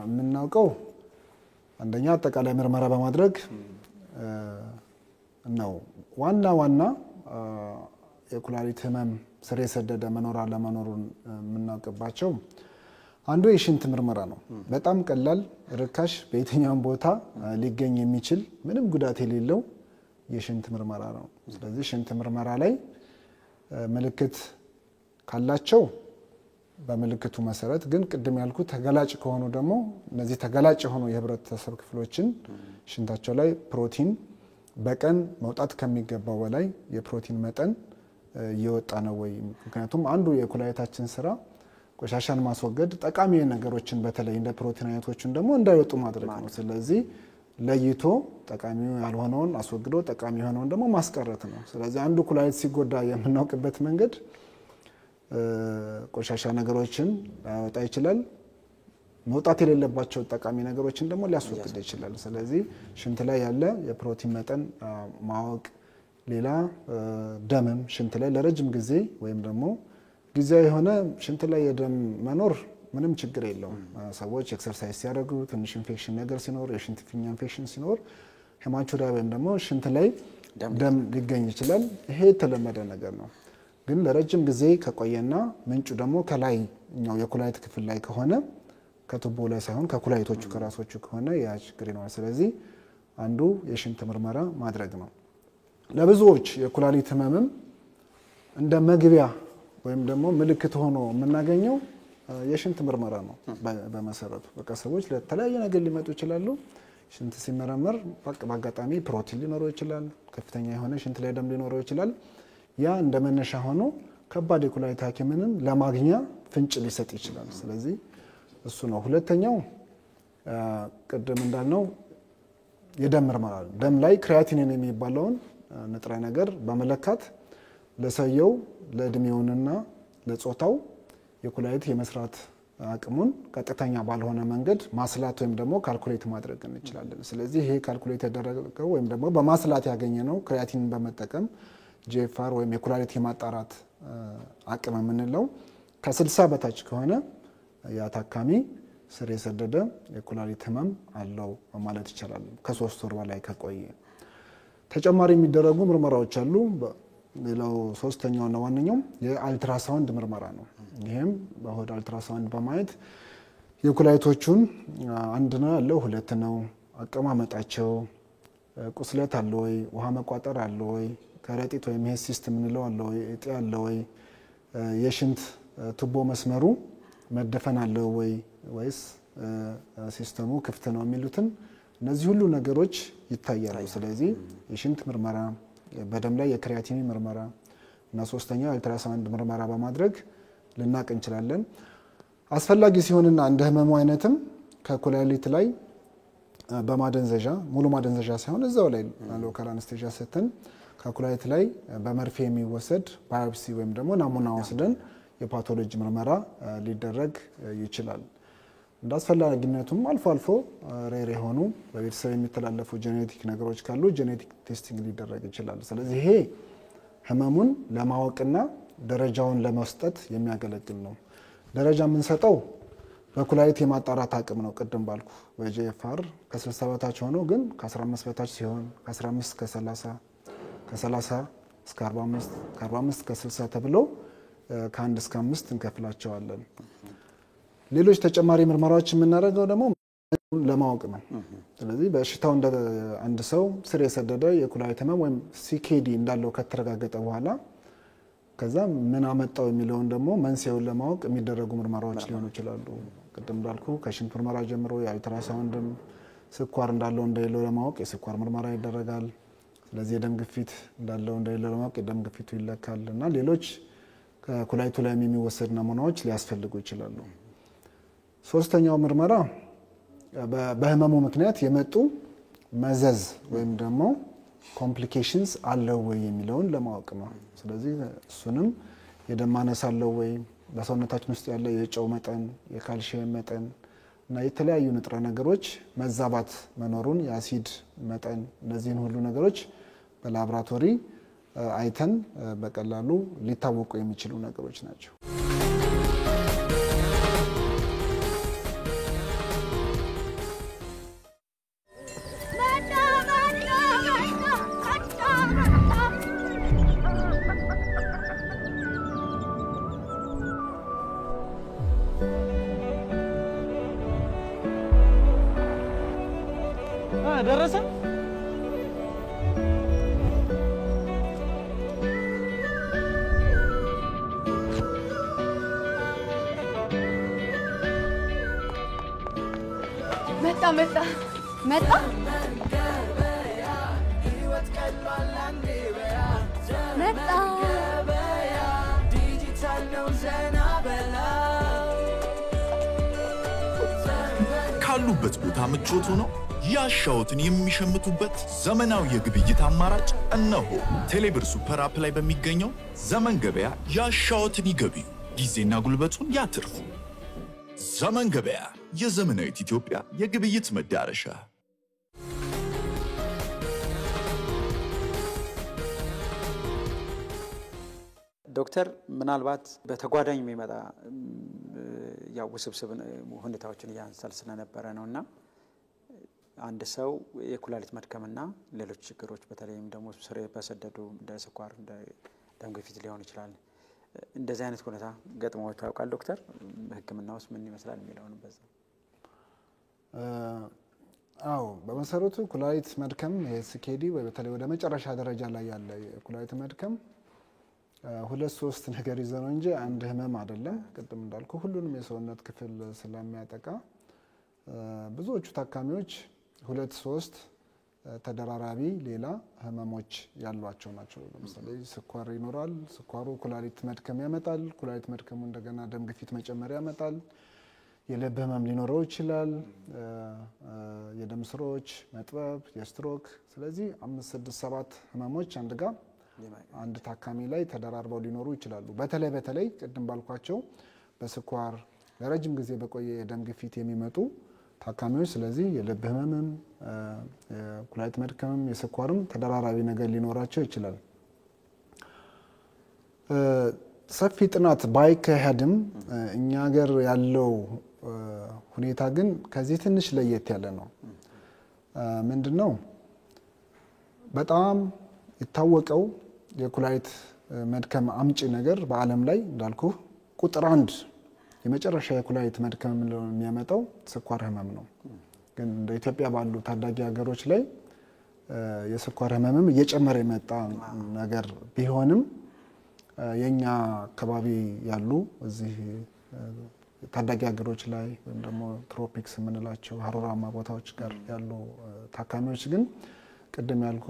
S5: የምናውቀው አንደኛ አጠቃላይ ምርመራ በማድረግ ነው። ዋና የኩላሊት ህመም ስር የሰደደ መኖር አለመኖሩን የምናውቅባቸው አንዱ የሽንት ምርመራ ነው። በጣም ቀላል፣ ርካሽ፣ በየትኛውም ቦታ ሊገኝ የሚችል ምንም ጉዳት የሌለው የሽንት ምርመራ ነው። ስለዚህ ሽንት ምርመራ ላይ ምልክት ካላቸው በምልክቱ መሰረት ግን ቅድም ያልኩ ተገላጭ ከሆኑ ደግሞ እነዚህ ተገላጭ የሆኑ የህብረተሰብ ክፍሎችን ሽንታቸው ላይ ፕሮቲን በቀን መውጣት ከሚገባው በላይ የፕሮቲን መጠን እየወጣ ነው ወይ? ምክንያቱም አንዱ የኩላሊታችን ስራ ቆሻሻን ማስወገድ፣ ጠቃሚ ነገሮችን በተለይ እንደ ፕሮቲን አይነቶችን ደግሞ እንዳይወጡ ማድረግ ነው። ስለዚህ ለይቶ ጠቃሚ ያልሆነውን አስወግዶ ጠቃሚ የሆነውን ደግሞ ማስቀረት ነው። ስለዚህ አንዱ ኩላሊት ሲጎዳ የምናውቅበት መንገድ ቆሻሻ ነገሮችን ሊያወጣ ይችላል፣ መውጣት የሌለባቸው ጠቃሚ ነገሮችን ደግሞ ሊያስወግድ ይችላል። ስለዚህ ሽንት ላይ ያለ የፕሮቲን መጠን ማወቅ፣ ሌላ ደምም ሽንት ላይ ለረጅም ጊዜ ወይም ደግሞ ጊዜያዊ የሆነ ሽንት ላይ የደም መኖር ምንም ችግር የለውም። ሰዎች ኤክሰርሳይዝ ሲያደርጉ ትንሽ ኢንፌክሽን ነገር ሲኖር፣ የሽንት ፊኛ ኢንፌክሽን ሲኖር ሄማቹሪያ ወይም ደግሞ ሽንት ላይ ደም ሊገኝ ይችላል። ይሄ የተለመደ ነገር ነው። ግን ለረጅም ጊዜ ከቆየና ምንጩ ደግሞ ከላይኛው የኩላሊት ክፍል ላይ ከሆነ ከቱቦ ላይ ሳይሆን ከኩላሊቶቹ ከራሶቹ ከሆነ ያ ችግር ይኖራል። ስለዚህ አንዱ የሽንት ምርመራ ማድረግ ነው። ለብዙዎች የኩላሊት ህመምም እንደ መግቢያ ወይም ደግሞ ምልክት ሆኖ የምናገኘው የሽንት ምርመራ ነው። በመሰረቱ በቃ ሰዎች ለተለያየ ነገር ሊመጡ ይችላሉ። ሽንት ሲመረመር በአጋጣሚ ፕሮቲን ሊኖረው ይችላል፣ ከፍተኛ የሆነ ሽንት ላይ ደም ሊኖረው ይችላል። ያ እንደ መነሻ ሆኖ ከባድ የኩላሊት ሐኪምንም ለማግኛ ፍንጭ ሊሰጥ ይችላል። ስለዚህ እሱ ነው። ሁለተኛው ቅድም እንዳልነው የደም ምርመራ ነው። ደም ላይ ክሪያቲኒን የሚባለውን ንጥረ ነገር በመለካት ለሰየው ለእድሜውንና ለጾታው የኩላሊት የመስራት አቅሙን ቀጥተኛ ባልሆነ መንገድ ማስላት ወይም ደግሞ ካልኩሌት ማድረግ እንችላለን። ስለዚህ ይሄ ካልኩሌት ያደረገው ወይም ደግሞ በማስላት ያገኘነው ክሪያቲንን በመጠቀም ጂኤፍአር ወይም የኩላሊት የማጣራት አቅም የምንለው ከ60 በታች ከሆነ ያ ታካሚ ስር የሰደደ የኩላሊት ህመም አለው ማለት ይቻላል። ከ3 ወር በላይ ከቆየ ተጨማሪ የሚደረጉ ምርመራዎች አሉ። ሌላው ሶስተኛውና ዋነኛው የአልትራሳውንድ ምርመራ ነው። ይሄም በሆድ አልትራሳውንድ በማየት የኩላሊቶቹን አንድ ነው ያለው፣ ሁለት ነው፣ አቀማመጣቸው፣ ቁስለት አለ ወይ፣ ውሃ መቋጠር አለ ወይ፣ ከረጢት ወይም ይሄ ሲስተም እንለው አለ ወይ፣ እጢ አለ ወይ፣ የሽንት ቱቦ መስመሩ መደፈን አለ ወይ ወይስ ሲስተሙ ክፍት ነው የሚሉትን እነዚህ ሁሉ ነገሮች ይታያሉ። ስለዚህ የሽንት ምርመራ፣ በደም ላይ የክሪያቲኒን ምርመራ እና ሶስተኛው የአልትራሳውንድ ምርመራ በማድረግ ልናቅ እንችላለን። አስፈላጊ ሲሆንና እንደ ህመሙ አይነትም ከኩላሊት ላይ በማደንዘዣ ሙሉ ማደንዘዣ ሳይሆን እዛው ላይ ሎካል አነስቴዣ ሰተን ከኩላሊት ላይ በመርፌ የሚወሰድ ባዮፕሲ ወይም ደግሞ ናሙና ወስደን የፓቶሎጂ ምርመራ ሊደረግ ይችላል። እንደ አስፈላጊነቱም አልፎ አልፎ ሬር የሆኑ በቤተሰብ የሚተላለፉ ጄኔቲክ ነገሮች ካሉ ጄኔቲክ ቴስቲንግ ሊደረግ ይችላል። ስለዚህ ይሄ ህመሙን ለማወቅና ደረጃውን ለመስጠት የሚያገለግል ነው። ደረጃ የምንሰጠው በኩላሊት የማጣራት አቅም ነው። ቅድም ባልኩ በጂኤፍአር ከ60 በታች ሆኖ ግን ከ15 በታች ሲሆን ከ15 እስከ 30 ከ30 እስከ 45 ከ45 እስከ 60 ተብሎ ከ1 እስከ 5 እንከፍላቸዋለን። ሌሎች ተጨማሪ ምርመራዎች የምናደርገው ደግሞ ለማወቅ ነው። ስለዚህ በሽታው እንደ አንድ ሰው ስር የሰደደ የኩላሊት ህመም ወይም ሲኬዲ እንዳለው ከተረጋገጠ በኋላ ከዛ ምን አመጣው የሚለውን ደግሞ መንስኤውን ለማወቅ የሚደረጉ ምርመራዎች ሊሆኑ ይችላሉ። ቅድም እንዳልኩ ከሽንት ምርመራ ጀምሮ የአልትራሳውንድም ስኳር እንዳለው እንደሌለው ለማወቅ የስኳር ምርመራ ይደረጋል። ስለዚህ የደም ግፊት እንዳለው እንደሌለው ለማወቅ የደም ግፊቱ ይለካል እና ሌሎች ከኩላሊቱ ላይ የሚወሰድ ናሙናዎች ሊያስፈልጉ ይችላሉ። ሶስተኛው ምርመራ በህመሙ ምክንያት የመጡ መዘዝ ወይም ደግሞ ኮምፕሊኬሽንስ አለው ወይ የሚለውን ለማወቅ ነው። ስለዚህ እሱንም የደም ማነስ አለው ወይ፣ በሰውነታችን ውስጥ ያለ የጨው መጠን፣ የካልሲየም መጠን እና የተለያዩ ንጥረ ነገሮች መዛባት መኖሩን፣ የአሲድ መጠን፣ እነዚህን ሁሉ ነገሮች በላቦራቶሪ አይተን በቀላሉ ሊታወቁ የሚችሉ ነገሮች ናቸው።
S1: ደረሰ?
S2: መጣ
S3: ካሉበት ቦታ ምቾት ሆኖ ያሻውትን የሚሸምቱበት ዘመናዊ የግብይት አማራጭ እነሆ። ቴሌብር ሱፐር አፕ ላይ በሚገኘው ዘመን ገበያ ያሻውትን ይገበዩ፣ ጊዜና ጉልበቱን ያትርፉ። ዘመን ገበያ፣ የዘመናዊት ኢትዮጵያ የግብይት መዳረሻ።
S4: ዶክተር ምናልባት በተጓዳኝ የሚመጣ ያው ውስብስብ ሁኔታዎችን ያንሳል ስለነበረ ነውና አንድ ሰው የኩላሊት መድከምና ሌሎች ችግሮች በተለይም ደግሞ ስር በሰደዱ እንደ ስኳር እንደ ደም ግፊት ሊሆን ይችላል። እንደዚህ አይነት ሁኔታ ገጥሞት ያውቃል ዶክተር? ህክምናውስ ምን ይመስላል የሚለውን በዛ?
S5: አዎ በመሰረቱ ኩላሊት መድከም የሲኬዲ ወይ በተለይ ወደ መጨረሻ ደረጃ ላይ ያለ ኩላሊት መድከም 2-3 ነገር ይዘው ነው እንጂ አንድ ህመም አይደለም። ቅድም እንዳልኩ ሁሉንም የሰውነት ክፍል ስለሚያጠቃ ብዙዎቹ ታካሚዎች 2-3 ተደራራቢ ሌላ ህመሞች ያሏቸው ናቸው። ለምሳሌ ስኳር ይኖራል፣ ስኳሩ ኩላሊት መድከም ያመጣል፣ ኩላሊት መድከሙ እንደገና ደም ግፊት መጨመር ያመጣል፣ የልብ ህመም ሊኖረው ይችላል፣ የደም ስሮች መጥበብ፣ የስትሮክ። ስለዚህ 5-6-7 ህመሞች አንድ ታካሚ ላይ ተደራርበው ሊኖሩ ይችላሉ። በተለይ ቅድም ባልኳቸው በስኳር ለረጅም ጊዜ በቆየ የደም ግፊት የሚመጡ ታካሚዎች ስለዚህ የልብ ህመምም የኩላሊት መድከምም የስኳርም ተደራራቢ ነገር ሊኖራቸው ይችላል። ሰፊ ጥናት ባይካሄድም እኛ ሀገር ያለው ሁኔታ ግን ከዚህ ትንሽ ለየት ያለ ነው። ምንድነው በጣም የታወቀው የኩላሊት መድከም አምጪ ነገር በዓለም ላይ እንዳልኩ ቁጥር 1 የመጨረሻ የኩላሊት መድከም የሚያመጣው ስኳር ህመም ነው። ግን እንደ ኢትዮጵያ ባሉ ታዳጊ ሀገሮች ላይ የስኳር ህመምም እየጨመረ የመጣ ነገር ቢሆንም የኛ አካባቢ ያሉ እዚህ ታዳጊ ሀገሮች ላይ ወይም ደግሞ ትሮፒክስ የምንላቸው ሀሩራማ ቦታዎች ጋር ያሉ ታካሚዎች ግን ቅድም ያልኩ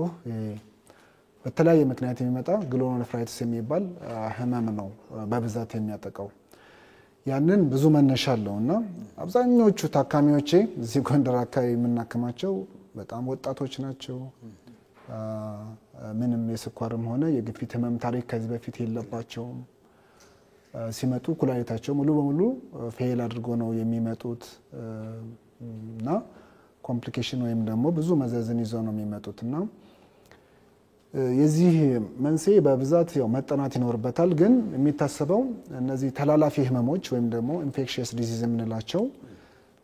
S5: በተለያየ ምክንያት የሚመጣ ግሎሜሩሎኔፍራይቲስ የሚባል ህመም ነው በብዛት የሚያጠቃው። ያንን ብዙ መነሻ አለውና አብዛኞቹ ታካሚዎቼ እዚህ ጎንደር አካባቢ የምናከማቸው በጣም ወጣቶች ናቸው። ምንም የስኳርም ሆነ የግፊት ህመም ታሪክ ከዚህ በፊት የለባቸውም። ሲመጡ ኩላሊታቸው ሙሉ በሙሉ ፌል አድርጎ ነው የሚመጡት እና ኮምፕሊኬሽን ወይም ደግሞ ብዙ መዘዝን ይዘው ነው የሚመጡትና የዚህ መንስኤ በብዛት ያው መጠናት ይኖርበታል። ግን የሚታሰበው እነዚህ ተላላፊ ህመሞች ወይም ደግሞ ኢንፌክሽየስ ዲዚዝ የምንላቸው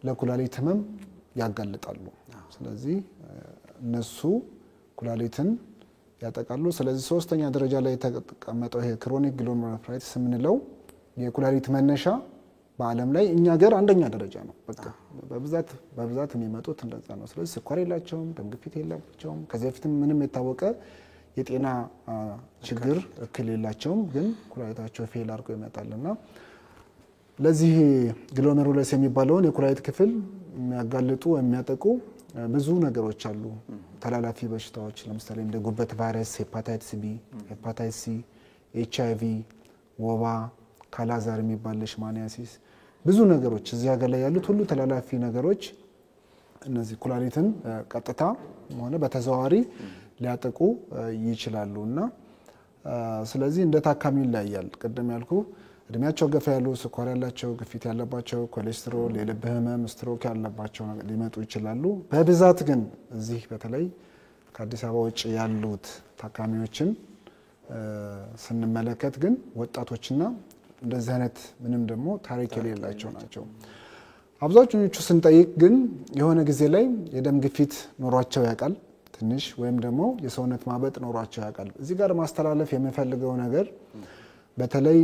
S5: ለኩላሊት ህመም ያጋልጣሉ። ስለዚህ እነሱ ኩላሊትን ያጠቃሉ። ስለዚህ ሶስተኛ ደረጃ ላይ የተቀመጠው ይሄ ክሮኒክ ግሎሜሩሎኔፍራይቲስ የምንለው የኩላሊት መነሻ በዓለም ላይ እኛ ሀገር አንደኛ ደረጃ ነው። በቃ በብዛት የሚመጡት እንደዛ ነው። ስለዚህ ስኳር የላቸውም፣ ደም ግፊት የላቸውም፣ ከዚህ በፊትም ምንም የታወቀ የጤና ችግር እክል የላቸውም፣ ግን ኩላሊታቸው ፌል አድርጎ ይመጣልና ለዚህ ግሎሜሩለስ የሚባለውን የኩላሊት ክፍል የሚያጋልጡ የሚያጠቁ ብዙ ነገሮች አሉ። ተላላፊ በሽታዎች ለምሳሌ እንደ ጉበት ቫይረስ፣ ሄፓታይቲስ ቢ፣ ሄፓታይቲስ ሲ፣ ኤችአይቪ፣ ወባ፣ ካላዛር የሚባል ሌሽማኒያሲስ ብዙ ነገሮች እዚህ ሀገር ላይ ያሉት ሁሉ ተላላፊ ነገሮች እነዚህ ኩላሊትን ቀጥታ ሆነ በተዘዋዋሪ ሊያጠቁ ይችላሉ እና ስለዚህ እንደ ታካሚ ይለያያል። ቀደም ያልኩ እድሜያቸው ገፋ ያሉ ስኳር ያላቸው፣ ግፊት ያለባቸው፣ ኮሌስትሮል፣ የልብ ህመም፣ ስትሮክ ያለባቸው ሊመጡ ይችላሉ። በብዛት ግን እዚህ በተለይ ከአዲስ አበባ ውጭ ያሉት ታካሚዎችን ስንመለከት ግን ወጣቶችና እንደዚህ አይነት ምንም ደግሞ ታሪክ የሌላቸው ናቸው። አብዛኞቹ ስንጠይቅ ግን የሆነ ጊዜ ላይ የደም ግፊት ኖሯቸው ያውቃል ትንሽ ወይም ደግሞ የሰውነት ማበጥ ኖሯቸው ያውቃል። እዚህ ጋር ማስተላለፍ የምፈልገው ነገር በተለይ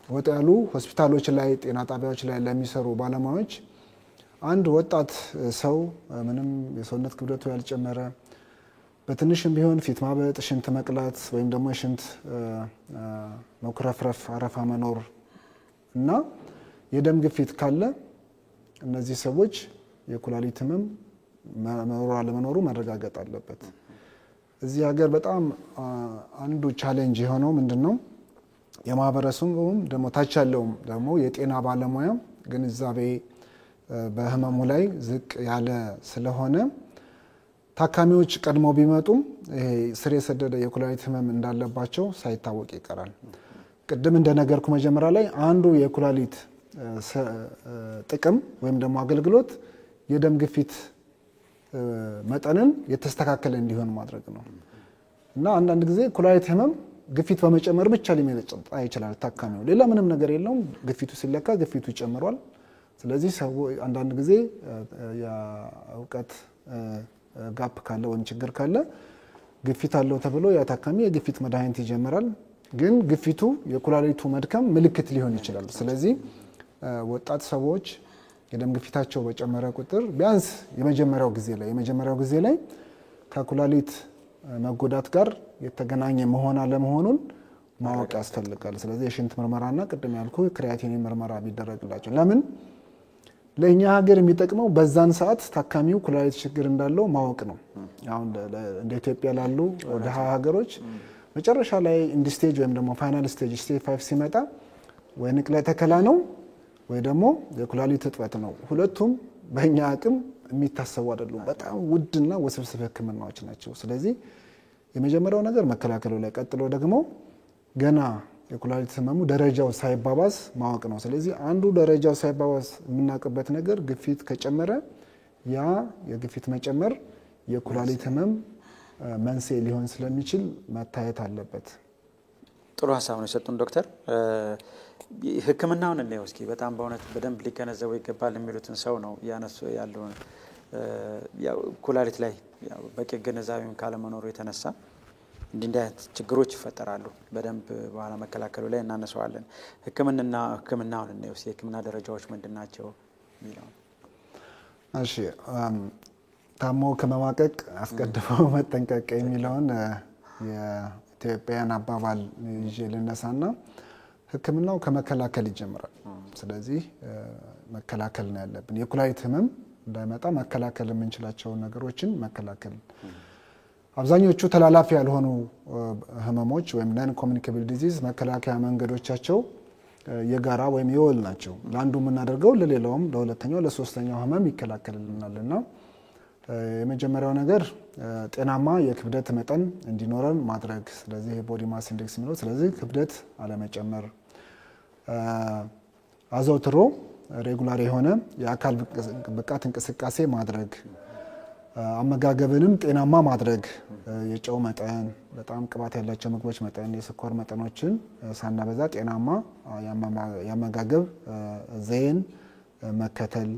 S5: ወጣ ያሉ ሆስፒታሎች ላይ ጤና ጣቢያዎች ላይ ለሚሰሩ ባለሙያዎች አንድ ወጣት ሰው ምንም የሰውነት ክብደቱ ያልጨመረ በትንሽም ቢሆን ፊት ማበጥ፣ ሽንት መቅላት ወይም ደግሞ የሽንት መኩረፍረፍ፣ አረፋ መኖር እና የደም ግፊት ካለ እነዚህ ሰዎች የኩላሊት ህመም መኖር አለመኖሩ መረጋገጥ አለበት። እዚህ ሀገር በጣም አንዱ ቻሌንጅ የሆነው ምንድነው የማህበረሰቡም ደግሞ ታች ያለውም ደግሞ የጤና ባለሙያ ግንዛቤ በህመሙ ላይ ዝቅ ያለ ስለሆነ ታካሚዎች ቀድሞ ቢመጡም ይሄ ስር የሰደደ የኩላሊት ህመም እንዳለባቸው ሳይታወቅ ይቀራል። ቅድም እንደነገርኩ መጀመሪያ ላይ አንዱ የኩላሊት ጥቅም ወይም ደግሞ አገልግሎት የደም ግፊት መጠንን የተስተካከለ እንዲሆን ማድረግ ነው እና አንዳንድ ጊዜ ኩላሊት ህመም ግፊት በመጨመር ብቻ ሊመጣ ይችላል ታካሚው ሌላ ምንም ነገር የለውም። ግፊቱ ሲለካ ግፊቱ ይጨምራል። ስለዚህ ሰው አንዳንድ ጊዜ የእውቀት ጋፕ ካለ ወይም ችግር ካለ ግፊት አለው ተብሎ ያ ታካሚ የግፊት መድኃኒት ይጀምራል። ግን ግፊቱ የኩላሊቱ መድከም ምልክት ሊሆን ይችላል። ስለዚህ ወጣት ሰዎች የደም ግፊታቸው በጨመረ ቁጥር ቢያንስ የመጀመሪያው ጊዜ ላይ ከኩላሊት መጎዳት ጋር የተገናኘ መሆን አለመሆኑን ማወቅ ያስፈልጋል። ስለዚህ የሽንት ምርመራና ቅድም ያልኩ ክሪያቲኒን ምርመራ ቢደረግላቸው ለምን ለኛ ሀገር የሚጠቅመው በዛን ሰዓት ታካሚው ኩላሊት ችግር እንዳለው ማወቅ ነው። አሁን እንደ ኢትዮጵያ ላሉ ወደ ሀገሮች መጨረሻ ላይ ኢንድ ስቴጅ ወይም ደግሞ ፋይናል ስቴጅ 5 ሲመጣ ወይ ንቅለ ተከላ ነው ወይ ደግሞ የኩላሊት እጥበት ነው። ሁለቱም በእኛ አቅም የሚታሰቡ አይደሉም። በጣም ውድና ወስብስብ ህክምናዎች ናቸው። ስለዚህ የመጀመሪያው ነገር መከላከሉ ላይ ቀጥሎ ደግሞ ገና የኩላሊት ህመሙ ደረጃው ሳይባባስ ማወቅ ነው። ስለዚህ አንዱ ደረጃው ሳይባባስ የምናውቅበት ነገር ግፊት ከጨመረ ያ የግፊት መጨመር የኩላሊት ህመም መንስኤ ሊሆን ስለሚችል መታየት አለበት።
S4: ጥሩ ሀሳብ ነው የሰጡን ዶክተር። ህክምናውን እንየው እስኪ በጣም በእውነት በደንብ ሊገነዘቡ ይገባል የሚሉትን ሰው ነው ያነሱ ያለውን ያው ኩላሊት ላይ ያው በቂ ግንዛቤም ካለመኖሩ የተነሳ እንዲህ አይነት ችግሮች ይፈጠራሉ። በደንብ በኋላ መከላከሉ ላይ እናነሳዋለን። ህክምናውን እንየው እስኪ የህክምና ደረጃዎች ምንድናቸው የሚለው።
S5: እሺ ታሞ ከመማቀቅ አስቀድሞ መጠንቀቅ የሚለውን የኢትዮጵያን አባባል ይዤ ልነሳና ህክምናው ከመከላከል ይጀምራል። ስለዚህ መከላከል ነው ያለብን። የኩላሊት ህመም እንዳይመጣ መከላከል የምንችላቸው ነገሮችን መከላከል። አብዛኞቹ ተላላፊ ያልሆኑ ህመሞች ወይም ነን ኮሚኒኬብል ዲዚዝ መከላከያ መንገዶቻቸው የጋራ ወይም የወል ናቸው። ለአንዱ የምናደርገው ለሌላውም ለሁለተኛው ለሶስተኛው ህመም ይከላከልልናልና የመጀመሪያው ነገር ጤናማ የክብደት መጠን እንዲኖረን ማድረግ። ስለዚህ ቦዲ ማስ ኢንዴክስ ነው። ስለዚህ ክብደት አለመጨመር፣ አዘውትሮ ሬጉላር የሆነ የአካል ብቃት እንቅስቃሴ ማድረግ፣ አመጋገብንም ጤናማ ማድረግ፣ የጨው መጠን፣ በጣም ቅባት ያላቸው ምግቦች መጠን፣ የስኳር መጠኖችን ሳናበዛ ጤናማ የአመጋገብ ዘይን መከተል።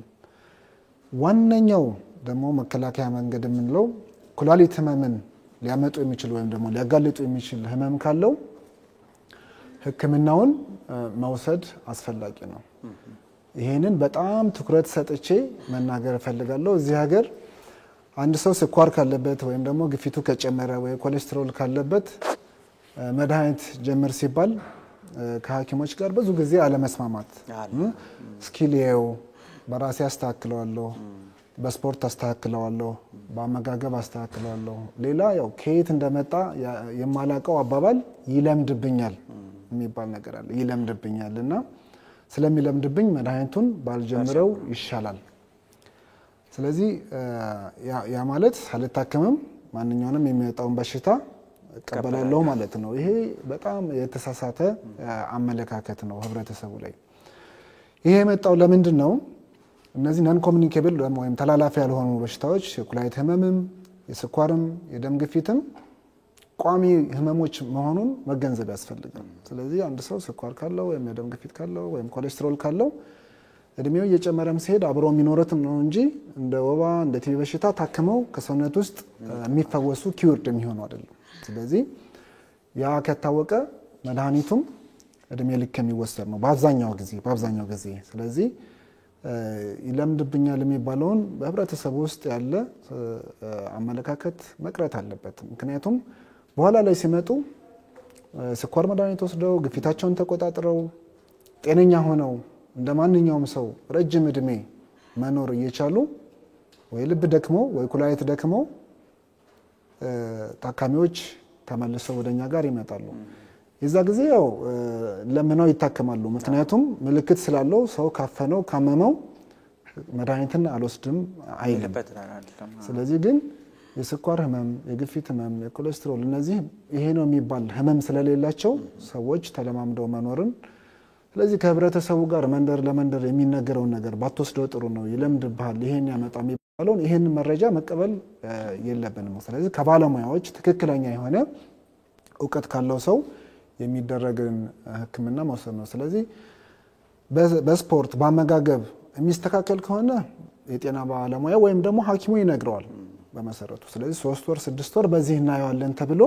S5: ዋነኛው ደግሞ መከላከያ መንገድ የምንለው ኩላሊት ህመምን ሊያመጡ የሚችል ወይም ደግሞ ሊያጋልጡ የሚችል ህመም ካለው ህክምናውን መውሰድ አስፈላጊ ነው። ይሄንን በጣም ትኩረት ሰጥቼ መናገር እፈልጋለሁ። እዚህ ሀገር አንድ ሰው ስኳር ካለበት ወይም ደግሞ ግፊቱ ከጨመረ ወይ ኮሌስትሮል ካለበት መድኃኒት ጀምር ሲባል ከሐኪሞች ጋር ብዙ ጊዜ አለመስማማት ስኪልየው በራሴ አስተካክለዋለሁ፣ በስፖርት አስተካክለዋለሁ፣ በአመጋገብ አስተካክለዋለሁ። ሌላ ያው ከየት እንደመጣ የማላቀው አባባል ይለምድብኛል የሚባል ነገር አለ። ይለምድብኛል እና ስለሚለምድብኝ መድኃኒቱን ባልጀምረው ይሻላል። ስለዚህ ያ ማለት ሳልታከምም ማንኛውንም የሚመጣውን በሽታ እቀበላለሁ ማለት ነው። ይሄ በጣም የተሳሳተ አመለካከት ነው ህብረተሰቡ ላይ። ይሄ የመጣው ለምንድን ነው? እነዚህ ነን ኮሚኒኬብል ወይም ተላላፊ ያልሆኑ በሽታዎች የኩላሊት ህመምም፣ የስኳርም፣ የደም ግፊትም ቋሚ ህመሞች መሆኑን መገንዘብ ያስፈልጋል። ስለዚህ አንድ ሰው ስኳር ካለው ወይም የደም ግፊት ካለው ወይም ኮሌስትሮል ካለው እድሜው እየጨመረም ሲሄድ አብሮ የሚኖርትም ነው እንጂ እንደ ወባ እንደ ቲቪ በሽታ ታክመው ከሰውነት ውስጥ የሚፈወሱ ኪውርድ የሚሆኑ አይደለም። ስለዚህ ያ ከታወቀ መድኃኒቱም እድሜ ልክ የሚወሰድ ነው በአብዛኛው ጊዜ። ስለዚህ ይለምድብኛል የሚባለውን በህብረተሰቡ ውስጥ ያለ አመለካከት መቅረት አለበት። ምክንያቱም በኋላ ላይ ሲመጡ ስኳር መድኃኒት ወስደው ግፊታቸውን ተቆጣጥረው ጤነኛ ሆነው እንደማንኛውም ሰው ረጅም እድሜ መኖር እየቻሉ ወይ ልብ ደክሞ ወይ ኩላሊት ደክሞ ታካሚዎች ተመልሰው ወደኛ ጋር ይመጣሉ። የዛ ጊዜ ያው ለምነው ይታከማሉ። ምክንያቱም ምልክት ስላለው ሰው ካፈነው ካመመው መድኃኒትን አልወስድም አይልም። ስለዚህ ግን የስኳር ህመም፣ የግፊት ህመም፣ የኮሌስትሮል እነዚህ ይሄ ነው የሚባል ህመም ስለሌላቸው ሰዎች ተለማምደው መኖርን ስለዚህ ከህብረተሰቡ ጋር መንደር ለመንደር የሚነገረውን ነገር ባትወስደው ጥሩ ነው፣ ይለምድብሃል፣ ይሄን ያመጣ የሚባለውን ይሄን መረጃ መቀበል የለብንም። ስለዚህ ከባለሙያዎች ትክክለኛ የሆነ እውቀት ካለው ሰው የሚደረግን ህክምና መውሰድ ነው። ስለዚህ በስፖርት በአመጋገብ የሚስተካከል ከሆነ የጤና ባለሙያ ወይም ደግሞ ሐኪሙ ይነግረዋል በመሰረቱ። ስለዚህ 3 ወር 6 ወር በዚህ እናየዋለን ተብሎ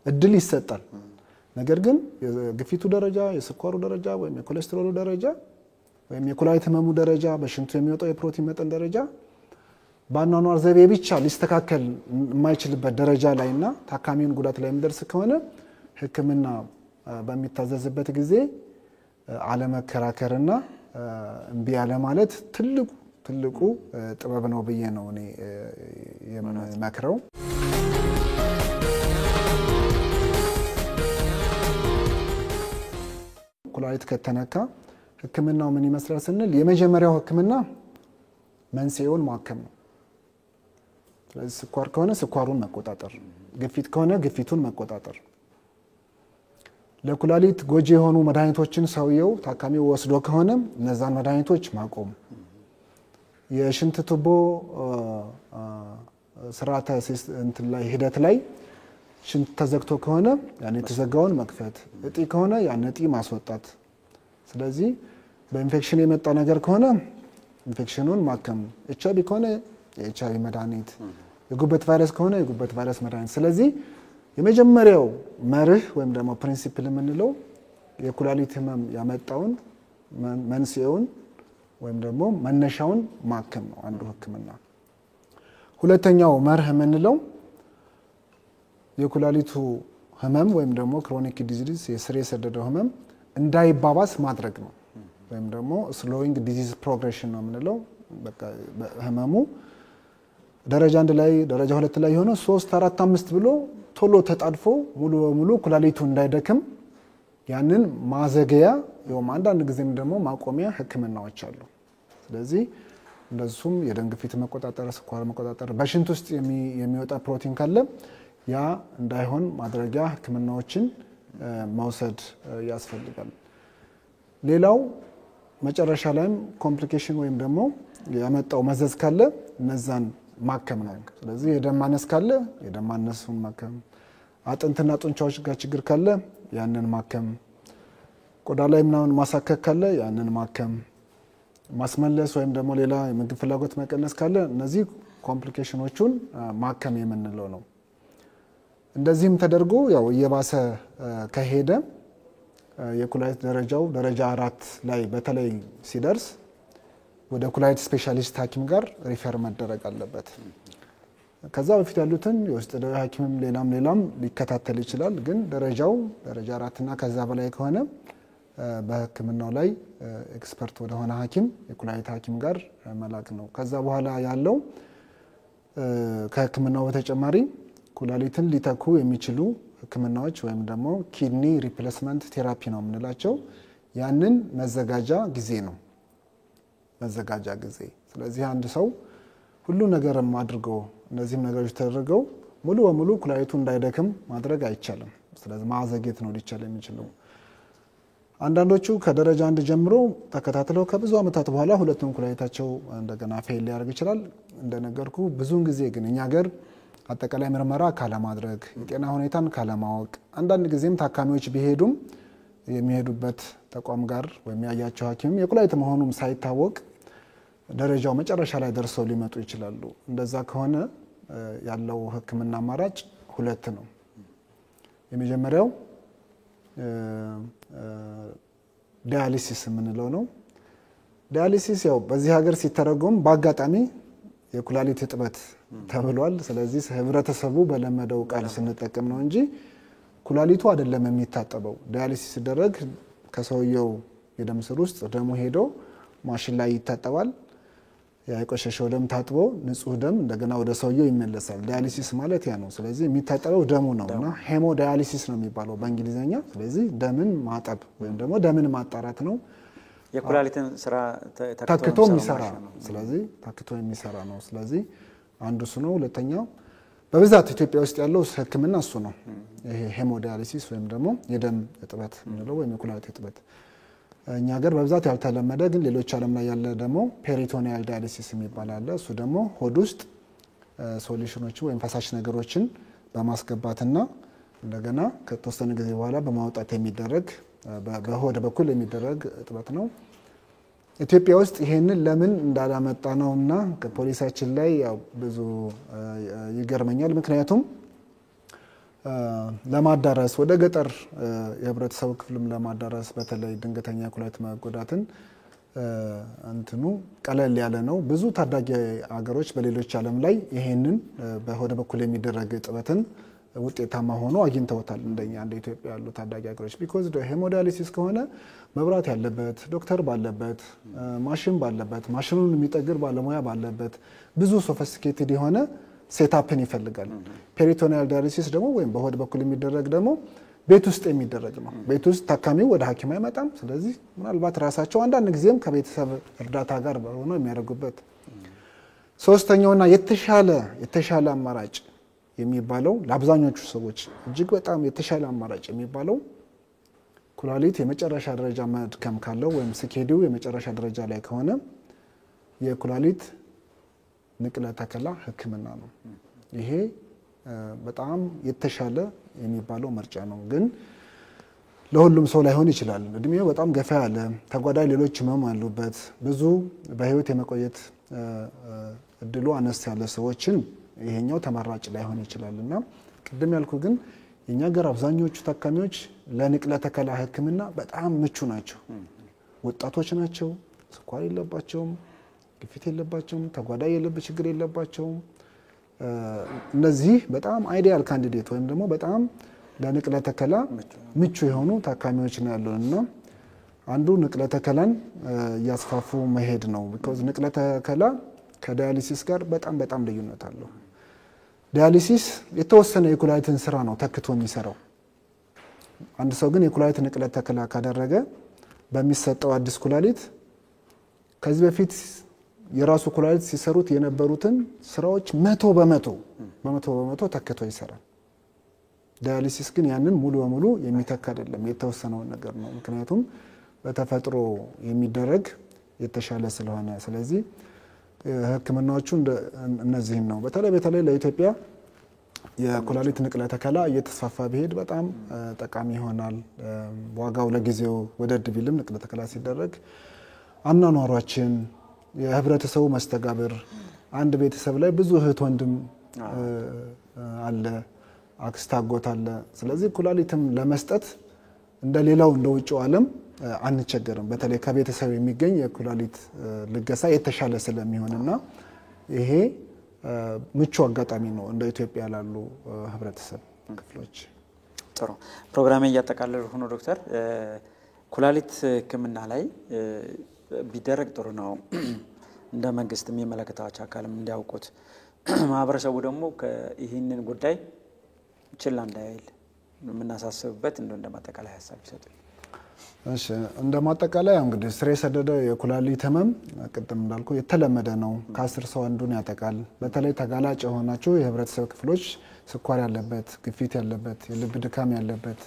S5: እድል ይሰጣል። ነገር ግን የግፊቱ ደረጃ፣ የስኳሩ ደረጃ ወይም የኮሌስትሮሉ ደረጃ ወይም የኩላሊት ህመሙ ደረጃ፣ በሽንቱ የሚወጣው የፕሮቲን መጠን ደረጃ በአኗኗር ዘይቤ ብቻ ሊስተካከል የማይችልበት ደረጃ ላይና ታካሚውን ጉዳት ላይ የሚደርስ ከሆነ ህክምና በሚታዘዝበት ጊዜ አለመከራከርና እምቢ ያለ ማለት ትልቁ ጥበብ ነው ብዬ ነው እኔ የምመክረው። ኩላሊት ከተነካ ህክምናው ምን ይመስላል ስንል የመጀመሪያው ህክምና መንስኤውን ማከም ነው። ስለዚህ ስኳር ከሆነ ስኳሩን መቆጣጠር፣ ግፊት ከሆነ ግፊቱን መቆጣጠር፣ ለኩላሊት ጎጂ የሆኑ መድኃኒቶችን ሰውየው ታካሚው ወስዶ ከሆነ እነዛን መድኃኒቶች ማቆም፣ የሽንት ቱቦ ስርዓተ ሂደት ላይ ሽንት ተዘግቶ ከሆነ ያን የተዘጋውን መክፈት፣ እጢ ከሆነ ያን እጢ ማስወጣት። ስለዚህ በኢንፌክሽን የመጣ ነገር ከሆነ ኢንፌክሽኑን ማከም፣ ኤችአይቪ ከሆነ የኤችአይቪ መድኃኒት፣ የጉበት ቫይረስ ከሆነ የጉበት ቫይረስ መድኃኒት። ስለዚህ የመጀመሪያው መርህ ወይም ደግሞ ፕሪንሲፕል የምንለው የኩላሊት ህመም ያመጣውን መንስኤውን ወይም ደግሞ መነሻውን ማከም ነው አንዱ ህክምና። ሁለተኛው መርህ የምንለው የኩላሊቱ ህመም ወይም ደግሞ ክሮኒክ ዲዚዝ የስር የሰደደው ህመም እንዳይባባስ ማድረግ ነው። ወይም ደግሞ ስሎዊንግ ዲዚዝ ፕሮግሬሽን ነው የምንለው። በቃ ህመሙ ደረጃ 1 ላይ ደረጃ 2 ላይ ሆኖ 3 4 5 ብሎ ቶሎ ተጣድፎ ሙሉ በሙሉ ኩላሊቱ እንዳይደክም ያንን ማዘገያ ወይም አንዳንድ ጊዜም ደግሞ ማቆሚያ ህክምናዎች አሉ። ስለዚህ እንደሱም የደም ግፊት መቆጣጠር፣ ስኳር መቆጣጠር፣ በሽንት ውስጥ የሚወጣ ፕሮቲን ካለ ያ እንዳይሆን ማድረጊያ ህክምናዎችን መውሰድ ያስፈልጋል። ሌላው መጨረሻ ላይም ኮምፕሊኬሽን ወይም ደግሞ ያመጣው መዘዝ ካለ እነዛን ማከም ነው። ስለዚህ የደም ማነስ ካለ የደም ማነሱን ማከም፣ አጥንትና ጡንቻዎች ጋር ችግር ካለ ያንን ማከም፣ ቆዳ ላይ ምናምን ማሳከክ ካለ ያንን ማከም፣ ማስመለስ ወይም ደግሞ ሌላ የምግብ ፍላጎት መቀነስ ካለ እነዚህ ኮምፕሊኬሽኖቹን ማከም የምንለው ነው። እንደዚህም ተደርጎ ያው እየባሰ ከሄደ የኩላሊት ደረጃው ደረጃ 4 ላይ በተለይ ሲደርስ ወደ ኩላሊት ስፔሻሊስት ሐኪም ጋር ሪፈር መደረግ አለበት። ከዛ በፊት ያሉትን የውስጥ ደዌ ሐኪምም ሌላም ሊከታተል ይችላል። ግን ደረጃው ደረጃ 4 እና ከዛ በላይ ከሆነ በሕክምናው ላይ ኤክስፐርት ወደ ሆነ ሐኪም የኩላሊት ሐኪም ጋር መላክ ነው። ከዛ በኋላ ያለው ከሕክምናው በተጨማሪ ኩላሊትን ሊተኩ የሚችሉ ሕክምናዎች ወይም ደግሞ ኪድኒ ሪፕሌስመንት ቴራፒ ነው የምንላቸው ያንን መዘጋጃ ጊዜ ነው። መዘጋጃ ጊዜ። ስለዚህ አንድ ሰው ሁሉ ነገርም አድርገው እነዚህም ነገሮች ተደርገው ሙሉ በሙሉ ኩላሊቱ እንዳይደክም ማድረግ አይቻልም። ስለዚህ ማዘግየት ነው ሊቻል የሚችለው። አንዳንዶቹ ከደረጃ 1 ጀምሮ ተከታትለው ከብዙ ዓመታት በኋላ ሁለቱም ኩላሊታቸው እንደገና ፌል ሊያደርግ ይችላል። እንደነገርኩ ብዙውን ጊዜ ግን እኛ ሀገር አጠቃላይ ምርመራ ካለማድረግ የጤና ሁኔታን ካለማወቅ አንዳንድ ጊዜም ታካሚዎች ቢሄዱም የሚሄዱበት ተቋም ጋር ወይም ያያቸው ሐኪም የኩላሊት መሆኑም ሳይታወቅ ደረጃው መጨረሻ ላይ ደርሰው ሊመጡ ይችላሉ። እንደዛ ከሆነ ያለው ሕክምና አማራጭ 2 ነው። የመጀመሪያው ዳያሊሲስ የምንለው ነው። ዳያሊሲስ ያው በዚህ ሀገር ሲተረጎም በአጋጣሚ የኩላሊት እጥበት ተብሏል። ስለዚህ ህብረተሰቡ በለመደው ቃል ስንጠቀም ነው እንጂ ኩላሊቱ አይደለም የሚታጠበው። ዳያሊሲስ ሲደረግ ከሰውየው የደም ስር ውስጥ ደሙ ሄዶ ማሽን ላይ ይታጠባል። የቆሸሸው ደም ታጥቦ ንጹህ ደም እንደገና ወደ ሰውየው ይመለሳል። ዳያሊሲስ ማለት ያ ነው። ስለዚህ የሚታጠበው ደሙ ነውና ሄሞ ዳያሊሲስ ነው የሚባለው በእንግሊዘኛ። ስለዚህ ደምን ማጠብ ወይም ደግሞ ደምን ማጣራት ነው።
S4: የኩላሊትን ስራ
S5: ተክቶ የሚሰራ ነው። ስለዚህ ተክቶ የሚሰራ ነው። ስለዚህ አንዱ እሱ ነው። ሁለተኛው በብዛት ኢትዮጵያ ውስጥ ያለው ሕክምና እሱ ነው። ይሄ ሄሞ ዳያሊሲስ ወይም ደግሞ የደም እጥበት ምንለው ወይም የኩላሊት እጥበት እኛ ሀገር በብዛት ያልተለመደ ግን ሌሎች ዓለም ላይ ያለ ደግሞ ፔሪቶኒያል ዳያሊሲስ የሚባል አለ። እሱ ደግሞ ሆድ ውስጥ ሶሉሽኖችን ወይም ፈሳሽ ነገሮችን በማስገባትና እንደገና ከተወሰነ ጊዜ በኋላ በማውጣት የሚደረግ በሆድ በኩል የሚደረግ እጥበት ነው። ኢትዮጵያ ውስጥ ይሄንን ለምን እንዳላመጣ ነውና ከፖሊሳችን ላይ ያው ብዙ ይገርመኛል። ምክንያቱም ለማዳረስ ወደ ገጠር የህብረተሰቡ ክፍልም ለማዳረስ በተለይ ድንገተኛ ኩላሊት መጎዳትን እንትኑ ቀለል ያለ ነው። ብዙ ታዳጊ ሀገሮች በሌሎች ዓለም ላይ ይሄንን በሆድ በኩል የሚደረግ እጥበትን ውጤታማ ሆኖ አግኝተውታል። እንደኛ እንደ ኢትዮጵያ ያሉ ታዳጊ ሀገሮች ቢኮዝ ሄሞዳያሊሲስ ከሆነ መብራት ያለበት ዶክተር ባለበት ማሽን ባለበት ማሽኑን የሚጠግር ባለሙያ ባለበት ብዙ ሶፊስቲኬትድ የሆነ ሴታፕን ይፈልጋል። ፔሪቶኒያል ዳያሊሲስ ደግሞ ወይም በሆድ በኩል የሚደረግ ደግሞ ቤት ውስጥ የሚደረግ ነው። ቤት ውስጥ ታካሚው ወደ ሐኪም አይመጣም። ስለዚህ ምናልባት ራሳቸው አንዳንድ ጊዜም ከቤተሰብ እርዳታ ጋር ሆኖ የሚያደርጉበት ሶስተኛውና የተሻለ አማራጭ የሚባለው ለአብዛኞቹ ሰዎች እጅግ በጣም የተሻለ አማራጭ የሚባለው ኩላሊት የመጨረሻ ደረጃ መድከም ካለው ወይም ስኬዲው የመጨረሻ ደረጃ ላይ ከሆነ የኩላሊት ንቅለ ተከላ ሕክምና ነው። ይሄ በጣም የተሻለ የሚባለው ምርጫ ነው። ግን ለሁሉም ሰው ላይሆን ይችላል። እድሜው በጣም ገፋ ያለ ተጓዳኝ ሌሎች ህመም አሉበት ብዙ በህይወት የመቆየት እድሉ አነስ ያለ ሰዎችን ይሄኛው ተመራጭ ላይሆን ይችላልና ቅድም ያልኩ ግን የኛ ሀገር አብዛኞቹ ታካሚዎች ለንቅለ ተከላ ሕክምና በጣም ምቹ ናቸው። ወጣቶች ናቸው። ስኳር የለባቸውም፣ ግፊት የለባቸውም፣ ተጓዳኝ የልብ ችግር የለባቸውም። እነዚህ በጣም አይዲያል ካንዲዴት ወይም ደግሞ በጣም ለንቅለ ተከላ ምቹ የሆኑ ታካሚዎች ነው ያሉንና አንዱ ንቅለ ተከላን እያስፋፉ መሄድ ነው። ቢኮዝ ንቅለ ተከላ ከዳያሊሲስ ጋር በጣም ልዩነት አለው። ዳያሊሲስ የተወሰነ የኩላሊትን ስራ ነው ተክቶ የሚሰራው። አንድ ሰው ግን የኩላሊት ንቅለ ተከላ ካደረገ በሚሰጠው አዲስ ኩላሊት ከዚህ በፊት የራሱ ኩላሊት ሲሰሩት የነበሩትን ስራዎች 100% ተክቶ ይሰራል። ዳያሊሲስ ግን ያንን ሙሉ በሙሉ የሚተካ አይደለም፣ የተወሰነውን ነገር ነው። ምክንያቱም በተፈጥሮ የሚደረግ የተሻለ ስለሆነ። ስለዚህ ህክምናዎቹ እነዚህን ነው። በተለይ ለኢትዮጵያ የኩላሊት ንቅለ ተከላ እየተስፋፋ ቢሄድ በጣም ጠቃሚ ይሆናል። ዋጋው ለጊዜው ወደድ ቢልም ንቅለ ተከላ ሲደረግ አኗኗሯችን የህብረተሰቡ መስተጋብር አንድ ቤተሰብ ላይ ብዙ እህት ወንድም አለ። አክስት አጎት አለ። ስለዚህ ኩላሊትም ለመስጠት እንደሌላው እንደውጭው ዓለም አንቸገርም። በተለይ ከቤተሰብ የሚገኝ የኩላሊት ልገሳ የተሻለ ስለሚሆንና ይሄ ምቹ አጋጣሚ ነው እንደ ኢትዮጵያ ላሉ ህብረተሰብ ክፍሎች።
S4: ጥሩ ፕሮግራም እያጠቃለሉ ሆኖ ዶክተር ኩላሊት ህክምና ላይ ቢደረግ ጥሩ ነው። እንደ መንግስት የሚመለከታቸው አካልም እንዲያውቁት ማህበረሰቡ ደግሞ ይህንን ጉዳይ ችላ እንዳይል የምናሳስብበት እንደ ማጠቃለያ ሀሳብ ይሰጡኝ።
S5: እሺ እንደ ማጠቃለያ እንግዲህ ስር የሰደደ የኩላሊት ህመም ቅድም እንዳልኩ የተለመደ ነው። ከ10 ሰው አንዱን ያጠቃል። በተለይ ተጋላጭ የሆናቸው የህብረተሰብ ክፍሎች ስኳር ያለበት፣ ግፊት ያለበት፣ የልብ ድካም ያለበት፣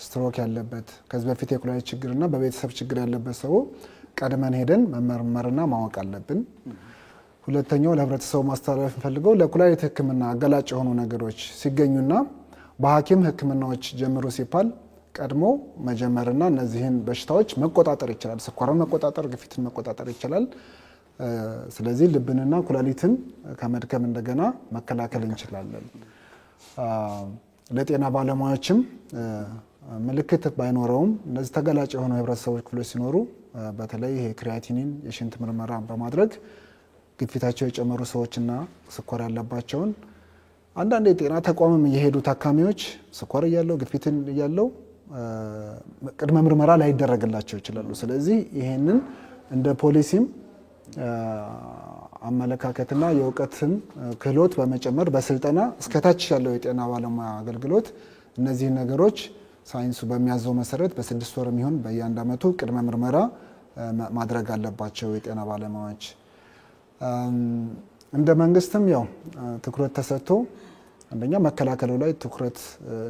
S5: ስትሮክ ያለበት፣ ከዚህ በፊት የኩላሊት ችግርና በቤተሰብ ችግር ያለበት ሰው ቀድመን ሄደን መመርመርና ማወቅ አለብን። ሁለተኛው ለህብረተሰቡ ማስተላለፍ ፈልገው ለኩላሊት ህክምና አጋላጭ የሆኑ ነገሮች ሲገኙና በሐኪም ህክምናዎች ጀምሮ ሲባል ቀድሞ መጀመርና እነዚህን በሽታዎች መቆጣጠር ይችላል። ስኳርን መቆጣጠር፣ ግፊትን መቆጣጠር ይችላል። ስለዚህ ልብንና ኩላሊትን ከመድከም እንደገና መከላከል እንችላለን። ለጤና ባለሙያዎችም ምልክት ባይኖረውም እነዚህ ተጋላጭ የሆኑ የህብረተሰብ ክፍሎች ሲኖሩ በተለይ ይሄ ክሪያቲኒን የሽንት ምርመራ በማድረግ ግፊታቸው የጨመሩ ሰዎችና ስኳር ያለባቸውን አንዳንድ የጤና ተቋምም እየሄዱ ታካሚዎች ስኳር እያለው ግፊትን እያለው ቅድመ ምርመራ ላይደረግላቸው ይችላሉ። ስለዚህ ይሄንን እንደ ፖሊሲም አመለካከትና የእውቀትን ክህሎት በመጨመር በስልጠና እስከታች ያለው የጤና ባለሙያ አገልግሎት እነዚህ ነገሮች ሳይንሱ በሚያዘው መሰረት በ6 ወር የሚሆን በየአንድ አመቱ ቅድመ ምርመራ ማድረግ አለባቸው የጤና ባለሙያዎች። እንደ መንግስትም ያው ትኩረት ተሰጥቶ አንደኛ መከላከሉ ላይ ትኩረት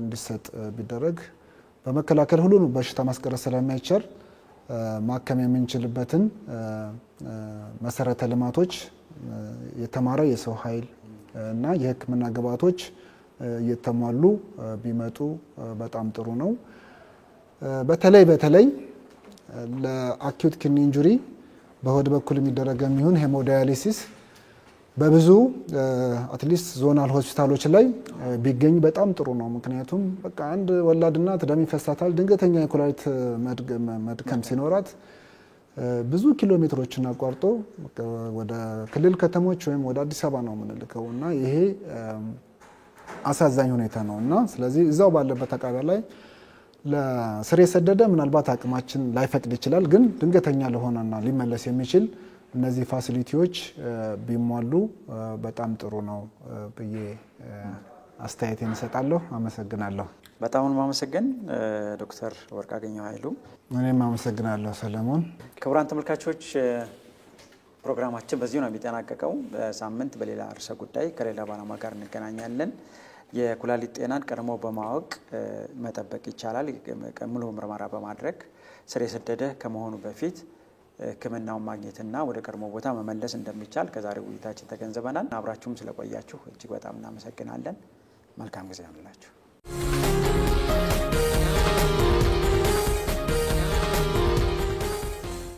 S5: እንዲሰጥ ቢደረግ በመከላከል ሁሉ በሽታ ማስቀረት ስለማይቻል ማከም የምንችልበትን መሰረተ ልማቶች የተማረ የሰው ኃይል እና የህክምና ግብዓቶች እየተሟሉ ቢመጡ በጣም ጥሩ ነው። በተለይ ለአኪዩት ኪድኒ ኢንጁሪ በሆድ በኩል የሚደረገው የሚሆን ሄሞዳያሊሲስ በብዙ አትሊስት ዞናል ሆስፒታሎች ላይ ቢገኝ በጣም ጥሩ ነው። ምክንያቱም በቃ አንድ ወላድ እናት ደም ይፈሳታል። ድንገተኛ የኩላሊት መድከም ሲኖራት ብዙ ኪሎ ሜትሮችን አቋርጦ ወደ ክልል ከተሞች ወይም ወደ አዲስ አበባ ነው የምንልከው እና ይሄ አሳዛኝ ሁኔታ ነው እና ስለዚህ እዛው ባለበት አካባቢ ላይ ለስር የሰደደ ምናልባት አቅማችን ላይፈቅድ ይችላል፣ ግን ድንገተኛ ለሆነና ሊመለስ የሚችል እነዚህ ፋሲሊቲዎች ቢሟሉ በጣም ጥሩ ነው ብዬ አስተያየቴን እሰጣለሁ። አመሰግናለሁ።
S4: በጣም ማመሰግን ዶክተር ወርቅአገኘሁ ኃይሉ።
S5: እኔም አመሰግናለሁ ሰለሞን።
S4: ክቡራን ተመልካቾች ፕሮግራማችን በዚሁ ነው የሚጠናቀቀው። በሳምንት በሌላ ርዕሰ ጉዳይ ከሌላ ባለሙያ ጋር እንገናኛለን። የኩላሊት ጤናን ቀድሞ በማወቅ መጠበቅ ይቻላል። ሙሉ ምርመራ በማድረግ ስር የሰደደ ከመሆኑ በፊት ሕክምናውን ማግኘትና ወደ ቀድሞ ቦታ መመለስ እንደሚቻል ከዛሬው ውይይታችን ተገንዝበናል። አብራችሁም ስለቆያችሁ እጅግ በጣም እናመሰግናለን። መልካም ጊዜ ይሁንላችሁ።